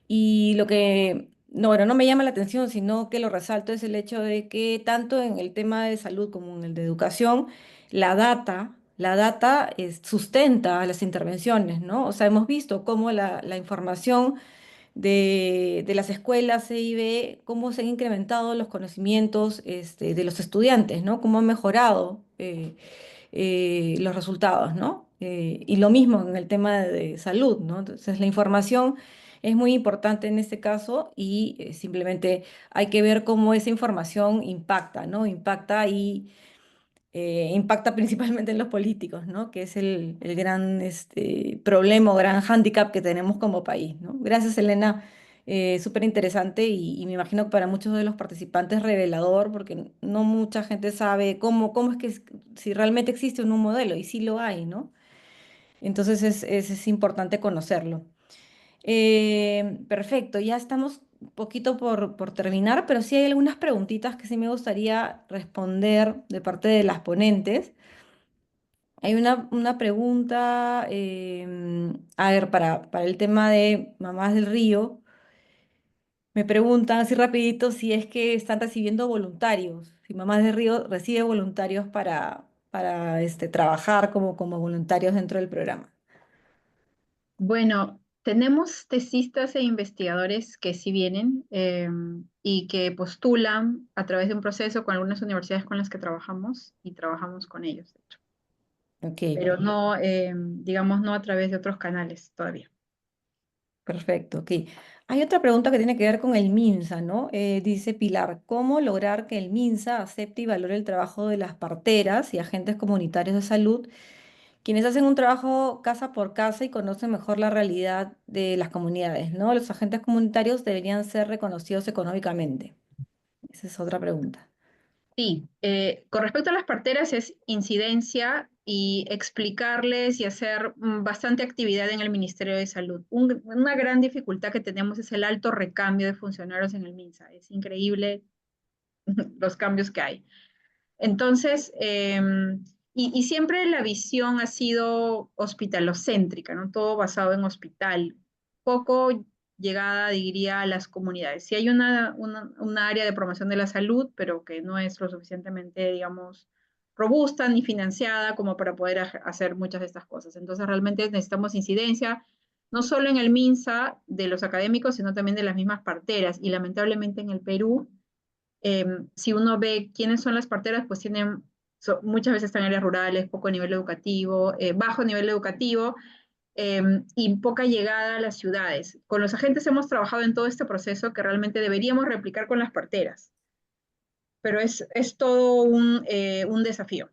B: Y lo que, no, bueno, no me llama la atención, sino que lo resalto es el hecho de que tanto en el tema de salud como en el de educación, la data sustenta las intervenciones, ¿no? O sea, hemos visto cómo la información de las escuelas CIB, cómo se han incrementado los conocimientos de los estudiantes, ¿no? Cómo han mejorado los resultados, ¿no? Y lo mismo en el tema de salud, ¿no? Entonces, la información es muy importante en este caso y simplemente hay que ver cómo esa información impacta, ¿no? Impacta y impacta principalmente en los políticos, ¿no? Que es el gran problema o gran hándicap que tenemos como país, ¿no? Gracias, Elena. Súper interesante y me imagino que para muchos de los participantes revelador, porque no mucha gente sabe cómo es que, si realmente existe un modelo, y sí lo hay, ¿no? Entonces es importante conocerlo. Perfecto, ya estamos un poquito por terminar, pero sí hay algunas preguntitas que sí me gustaría responder de parte de las ponentes. Hay una pregunta, a ver, para el tema de Mamás del Río, me preguntan así rapidito si es que están recibiendo voluntarios, si Mamás del Río recibe voluntarios para trabajar como voluntarios dentro del programa.
A: Bueno, tenemos tesistas e investigadores que sí vienen y que postulan a través de un proceso con algunas universidades con las que trabajamos y trabajamos con ellos, de hecho.
B: Ok.
A: Pero no, digamos, no a través de otros canales todavía.
B: Perfecto, ok. Hay otra pregunta que tiene que ver con el MINSA, ¿no? Dice Pilar, ¿cómo lograr que el MINSA acepte y valore el trabajo de las parteras y agentes comunitarios de salud, quienes hacen un trabajo casa por casa y conocen mejor la realidad de las comunidades, ¿no? Los agentes comunitarios deberían ser reconocidos económicamente. Esa es otra pregunta.
A: Sí, con respecto a las parteras es incidencia y explicarles y hacer bastante actividad en el Ministerio de Salud. Una gran dificultad que tenemos es el alto recambio de funcionarios en el MINSA. Es increíble los cambios que hay. Entonces, y siempre la visión ha sido hospitalocéntrica, ¿no? Todo basado en hospital, poco llegada, diría, a las comunidades. Sí hay una área de promoción de la salud, pero que no es lo suficientemente, digamos, robusta ni financiada como para poder hacer muchas de estas cosas. Entonces, realmente necesitamos incidencia, no solo en el MINSA de los académicos, sino también de las mismas parteras. Y lamentablemente en el Perú, si uno ve quiénes son las parteras, pues muchas veces están en áreas rurales, poco nivel educativo, bajo nivel educativo y poca llegada a las ciudades. Con los agentes hemos trabajado en todo este proceso que realmente deberíamos replicar con las parteras, pero es todo un desafío.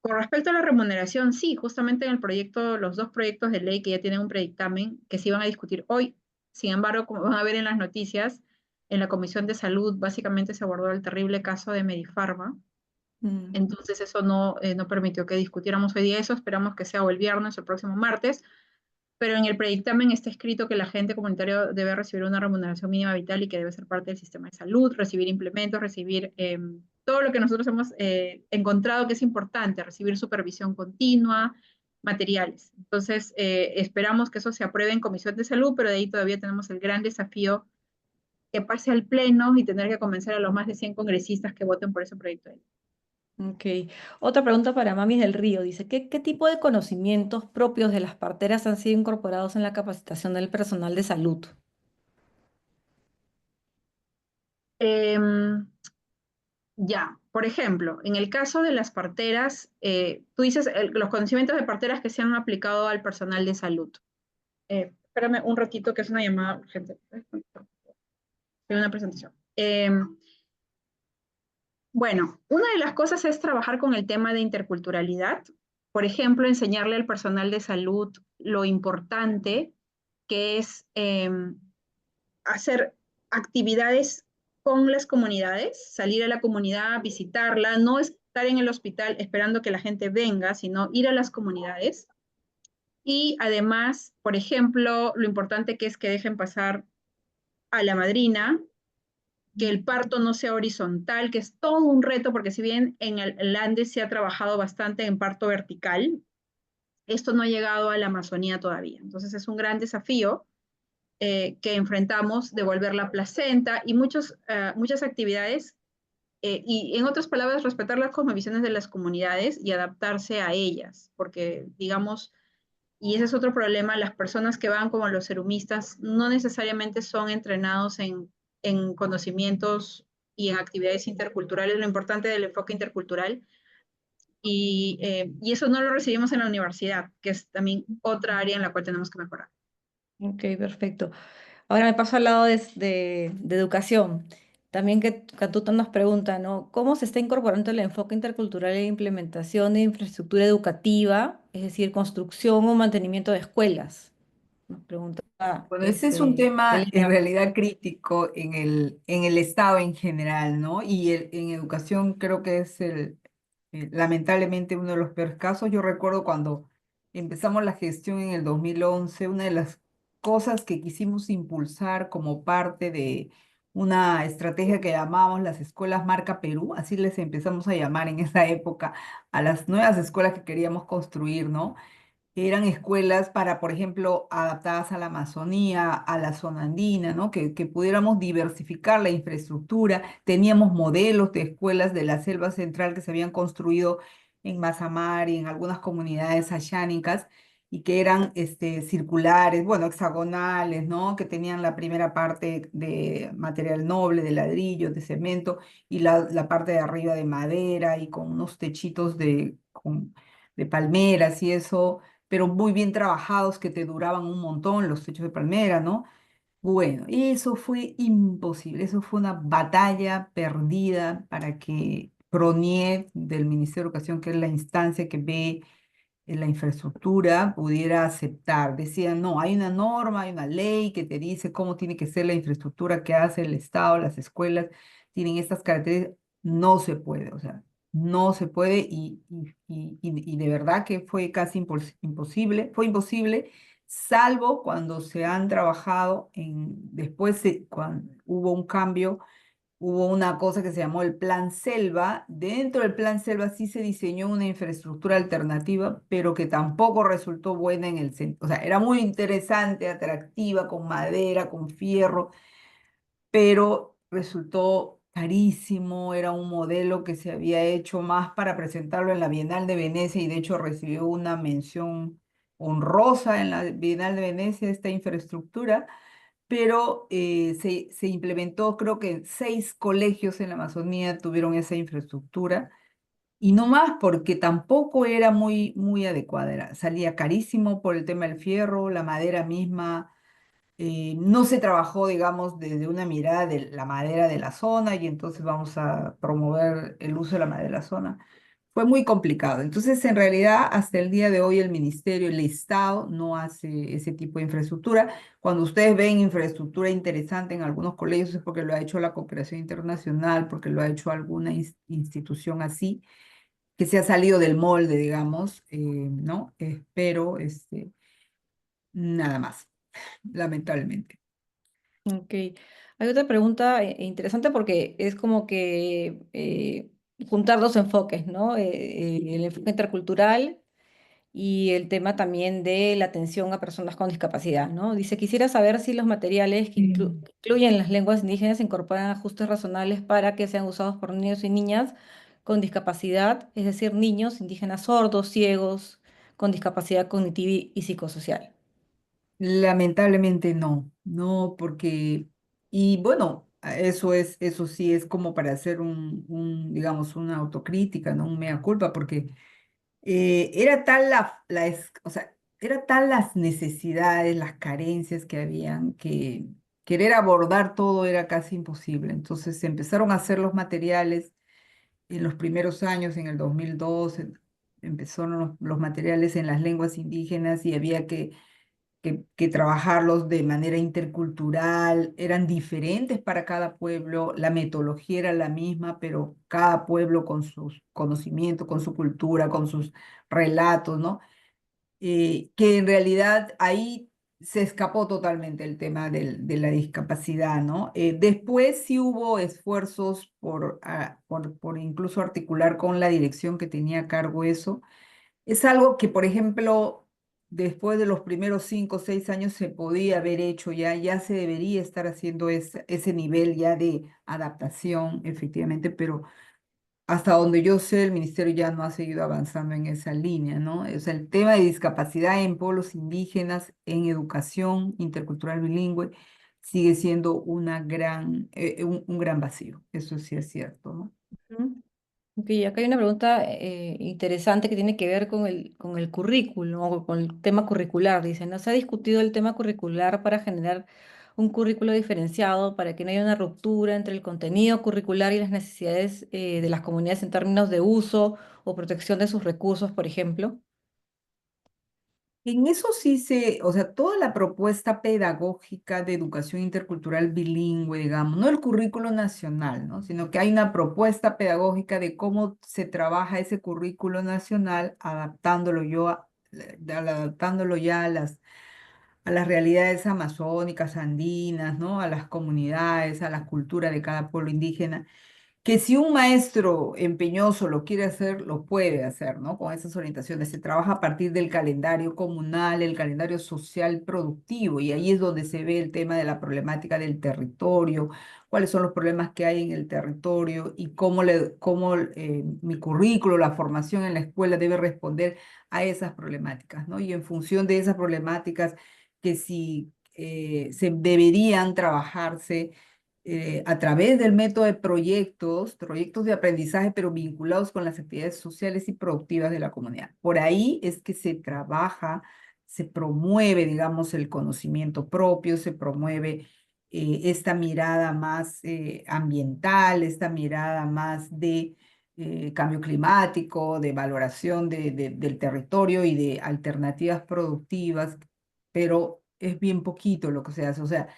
A: Con respecto a la remuneración, sí, justamente en el proyecto, los dos proyectos de ley que ya tienen un predictamen que se iban a discutir hoy. Sin embargo, como van a ver en las noticias, en la Comisión de Salud básicamente se abordó el terrible caso de Medifarma.
B: Mm.
A: Entonces eso no permitió que discutiéramos hoy día eso. Esperamos que sea o el viernes o el próximo martes. Pero en el predictamen está escrito que el agente comunitario debe recibir una remuneración mínima vital y que debe ser parte del sistema de salud, recibir implementos, recibir todo lo que nosotros hemos encontrado que es importante, recibir supervisión continua, materiales. Entonces, esperamos que eso se apruebe en Comisión de Salud, pero de ahí todavía tenemos el gran desafío que pase al Pleno y tener que convencer a los más de 100 congresistas que voten por ese proyecto de ley.
B: Ok. Otra pregunta para Mamis del Río. Dice, ¿qué tipo de conocimientos propios de las parteras han sido incorporados en la capacitación del personal de salud?
A: Ya, por ejemplo, en el caso de las parteras, tú dices los conocimientos de parteras que se han aplicado al personal de salud. Espérame un ratito que es una llamada urgente. Hay una presentación. Bueno, una de las cosas es trabajar con el tema de interculturalidad. Por ejemplo, enseñarle al personal de salud lo importante que es hacer actividades con las comunidades, salir a la comunidad, visitarla, no estar en el hospital esperando que la gente venga, sino ir a las comunidades. Y además, por ejemplo, lo importante que es que dejen pasar a la madrina, que el parto no sea horizontal, que es todo un reto, porque si bien en el Andes se ha trabajado bastante en parto vertical, esto no ha llegado a la Amazonía todavía. Entonces es un gran desafío que enfrentamos, devolver la placenta y muchas actividades, y en otras palabras, respetar las cosmovisiones de las comunidades y adaptarse a ellas, porque digamos, y ese es otro problema, las personas que van como los serumistas no necesariamente son entrenados en conocimientos y en actividades interculturales. Lo importante del enfoque intercultural y eso no lo recibimos en la universidad, que es también otra área en la cual tenemos que mejorar.
B: Ok, perfecto. Ahora me paso al lado de educación. También que Catuto nos pregunta, ¿no? ¿Cómo se está incorporando el enfoque intercultural en la implementación de infraestructura educativa, es decir, construcción o mantenimiento de escuelas? Nos pregunta
C: Bueno, ese es un tema en
B: Elena.
C: realidad crítico en el Estado en general, ¿no? Y en educación creo que es lamentablemente uno de los peores casos. Yo recuerdo cuando empezamos la gestión en el 2011, una de las cosas que quisimos impulsar como parte de una estrategia que llamamos las escuelas Marca Perú, así les empezamos a llamar en esa época a las nuevas escuelas que queríamos construir, ¿no? Eran escuelas para, por ejemplo, adaptadas a la Amazonía, a la zona andina, ¿no? Que pudiéramos diversificar la infraestructura. Teníamos modelos de escuelas de la selva central que se habían construido en Mazamar y en algunas comunidades ayánicas y que eran circulares, bueno, hexagonales, ¿no? Que tenían la primera parte de material noble, de ladrillo, de cemento, y la parte de arriba de madera y con unos techitos de palmeras y eso, pero muy bien trabajados que te duraban un montón, los techos de palmera, ¿no? Bueno, eso fue imposible, eso fue una batalla perdida para que PRONIEC del Ministerio de Educación, que es la instancia que ve en la infraestructura, pudiera aceptar. Decían, no, hay una norma, hay una ley que te dice cómo tiene que ser la infraestructura que hace el Estado, las escuelas tienen estas características. No se puede, o sea, no se puede y de verdad que fue casi imposible, fue imposible, salvo cuando se han trabajado después cuando hubo un cambio. Hubo una cosa que se llamó el Plan Selva. Dentro del Plan Selva sí se diseñó una infraestructura alternativa, pero que tampoco resultó buena en el centro. O sea, era muy interesante, atractiva, con madera, con fierro, pero resultó carísimo. Era un modelo que se había hecho más para presentarlo en la Bienal de Venecia y de hecho recibió una mención honrosa en la Bienal de Venecia, esta infraestructura, pero se implementó, creo que 6 colegios en la Amazonía tuvieron esa infraestructura, y no más porque tampoco era muy adecuada, salía carísimo por el tema del fierro, la madera misma, no se trabajó, digamos, desde una mirada de la madera de la zona y entonces vamos a promover el uso de la madera de la zona. Fue muy complicado. Entonces, en realidad, hasta el día de hoy, el ministerio, el Estado, no hace ese tipo de infraestructura. Cuando ustedes ven infraestructura interesante en algunos colegios es porque lo ha hecho la cooperación internacional, porque lo ha hecho alguna institución así, que se ha salido del molde, digamos, ¿no? Pero, nada más, lamentablemente.
B: Ok. Hay otra pregunta interesante porque es como que juntar dos enfoques, ¿no? El enfoque intercultural y el tema también de la atención a personas con discapacidad, ¿no? Dice, quisiera saber si los materiales que
C: Mm.
B: que incluyen las lenguas indígenas incorporan ajustes razonables para que sean usados por niños y niñas con discapacidad, es decir, niños indígenas sordos, ciegos, con discapacidad cognitiva y psicosocial.
C: Lamentablemente no, no, porque, y bueno, eso sí es como para hacer digamos, una autocrítica, ¿no? Un mea culpa, porque era tal o sea, era tal las necesidades, las carencias que habían, que querer abordar todo era casi imposible. Entonces se empezaron a hacer los materiales en los primeros años, en el 2012, empezaron los materiales en las lenguas indígenas y había que trabajarlos de manera intercultural, eran diferentes para cada pueblo, la metodología era la misma, pero cada pueblo con sus conocimientos, con su cultura, con sus relatos, ¿no? Que en realidad ahí se escapó totalmente el tema de la discapacidad, ¿no? Después sí hubo esfuerzos por incluso articular con la dirección que tenía a cargo eso. Es algo que, por ejemplo, después de los primeros 5 o 6 años se podía haber hecho ya se debería estar haciendo ese nivel ya de adaptación, efectivamente, pero hasta donde yo sé, el ministerio ya no ha seguido avanzando en esa línea, ¿no? O sea, el tema de discapacidad en pueblos indígenas, en educación intercultural bilingüe, sigue siendo un gran vacío. Eso sí es cierto, ¿no?
B: Ujú. Ok, acá hay una pregunta interesante que tiene que ver con el currículum o con el tema curricular. Dice, ¿no se ha discutido el tema curricular para generar un currículo diferenciado para que no haya una ruptura entre el contenido curricular y las necesidades de las comunidades en términos de uso o protección de sus recursos, por ejemplo?
C: En eso sí o sea, toda la propuesta pedagógica de educación intercultural bilingüe, digamos, no el currículo nacional, ¿no? Sino que hay una propuesta pedagógica de cómo se trabaja ese currículo nacional, adaptándolo ya a las realidades amazónicas, andinas, ¿no? A las comunidades, a la cultura de cada pueblo indígena que si un maestro empeñoso lo quiere hacer, lo puede hacer, ¿no? Con esas orientaciones. Se trabaja a partir del calendario comunal, el calendario social productivo, y ahí es donde se ve el tema de la problemática del territorio, cuáles son los problemas que hay en el territorio y cómo mi currículo, la formación en la escuela debe responder a esas problemáticas, ¿no? Y en función de esas problemáticas que si se deberían trabajarse a través del método de proyectos de aprendizaje, pero vinculados con las actividades sociales y productivas de la comunidad. Por ahí es que se trabaja, se promueve, digamos, el conocimiento propio, se promueve esta mirada más ambiental, esta mirada más de cambio climático, de valoración del territorio y de alternativas productivas, pero es bien poquito lo que se hace. O sea,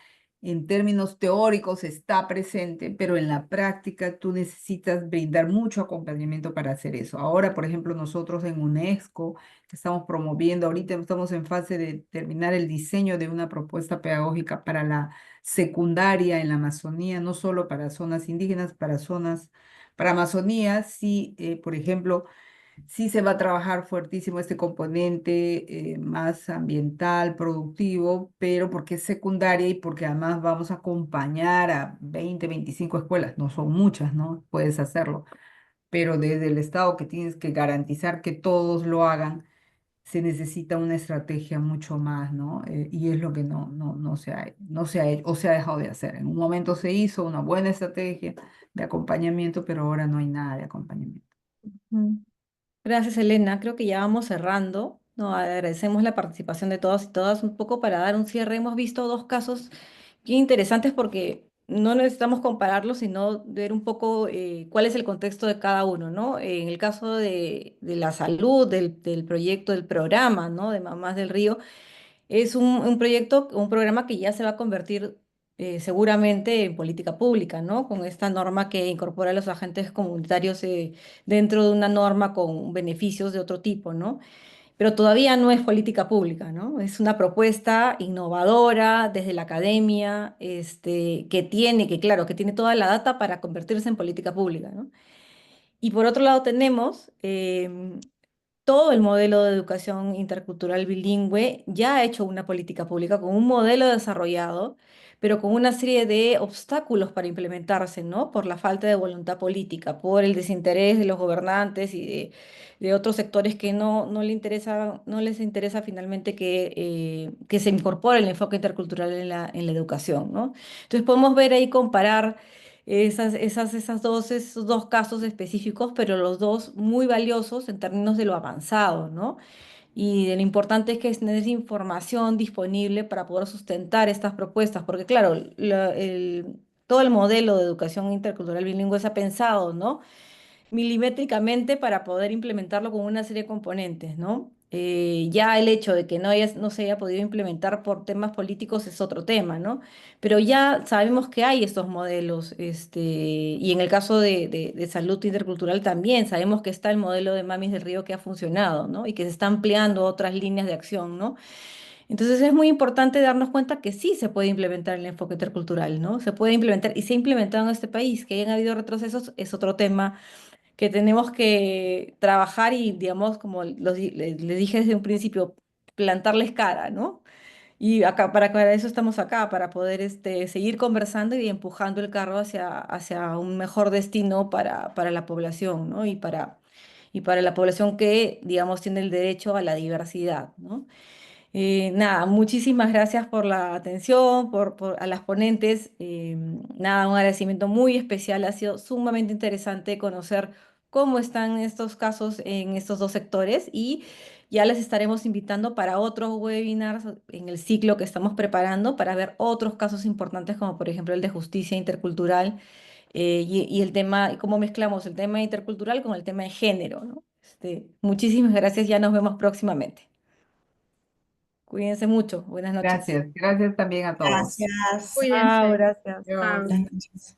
C: en términos teóricos está presente, pero en la práctica tú necesitas brindar mucho acompañamiento para hacer eso. Ahora, por ejemplo, nosotros en UNESCO que estamos promoviendo, ahorita estamos en fase de terminar el diseño de una propuesta pedagógica para la secundaria en la Amazonía, no solo para zonas indígenas, para Amazonía, sí, por ejemplo, sí se va a trabajar fuertísimo este componente más ambiental, productivo, pero porque es secundaria y porque además vamos a acompañar a 20, 25 escuelas, no son muchas, ¿no? Puedes hacerlo, pero desde el Estado que tienes que garantizar que todos lo hagan, se necesita una estrategia mucho más, ¿no? Y es lo que no se ha hecho o se ha dejado de hacer. En un momento se hizo una buena estrategia de acompañamiento, pero ahora no hay nada de acompañamiento.
B: Mm. Gracias, Elena. Creo que ya vamos cerrando. No, agradecemos la participación de todos y todas. Un poco para dar un cierre, hemos visto dos casos bien interesantes porque no necesitamos compararlos, sino ver un poco cuál es el contexto de cada uno, ¿no? En el caso de la salud, del proyecto, del programa, ¿no? De Mamás del Río, es un proyecto, un programa que ya se va a convertir seguramente en política pública, ¿no? Con esta norma que incorpora a los agentes comunitarios dentro de una norma con beneficios de otro tipo, ¿no? Pero todavía no es política pública, ¿no? Es una propuesta innovadora desde la academia, claro, que tiene toda la data para convertirse en política pública, ¿no? Y por otro lado tenemos todo el modelo de educación intercultural bilingüe ya ha hecho una política pública con un modelo desarrollado, pero con una serie de obstáculos para implementarse, ¿no? Por la falta de voluntad política, por el desinterés de los gobernantes y de otros sectores que no le interesa, no les interesa finalmente que se incorpore el enfoque intercultural en la educación, ¿no? Entonces podemos ver ahí comparar esos dos casos específicos, pero los dos muy valiosos en términos de lo avanzado, ¿no? Y de lo importante es que es tener información disponible para poder sustentar estas propuestas, porque claro, todo el modelo de educación intercultural bilingüe se ha pensado, ¿no? Milimétricamente para poder implementarlo con una serie de componentes, ¿no? Ya el hecho de que no se haya podido implementar por temas políticos es otro tema, ¿no? Pero ya sabemos que hay estos modelos, y en el caso de salud intercultural también sabemos que está el modelo de Mamis del Río que ha funcionado, ¿no? Y que se está ampliando a otras líneas de acción, ¿no? Entonces es muy importante darnos cuenta que sí se puede implementar el enfoque intercultural, ¿no? Se puede implementar y se ha implementado en este país. Que hayan habido retrocesos es otro tema que tenemos que trabajar y, digamos, como le dije desde un principio, plantarles cara, ¿no? Y acá, para eso estamos acá, para poder seguir conversando y empujando el carro hacia un mejor destino para la población, ¿no? Y para la población que, digamos, tiene el derecho a la diversidad, ¿no? Nada, muchísimas gracias por la atención, a las ponentes. Nada, un agradecimiento muy especial. Ha sido sumamente interesante conocer cómo están estos casos en estos dos sectores y ya les estaremos invitando para otros webinars en el ciclo que estamos preparando para ver otros casos importantes como por ejemplo el de justicia intercultural y el tema, y cómo mezclamos el tema intercultural con el tema de género, ¿no? Muchísimas gracias, ya nos vemos próximamente. Cuídense mucho, buenas noches.
C: Gracias, gracias también a todos.
D: Gracias.
B: Chao,
A: Cuídense.
B: gracias.
A: Chao.
C: Adiós.
D: Buenas noches.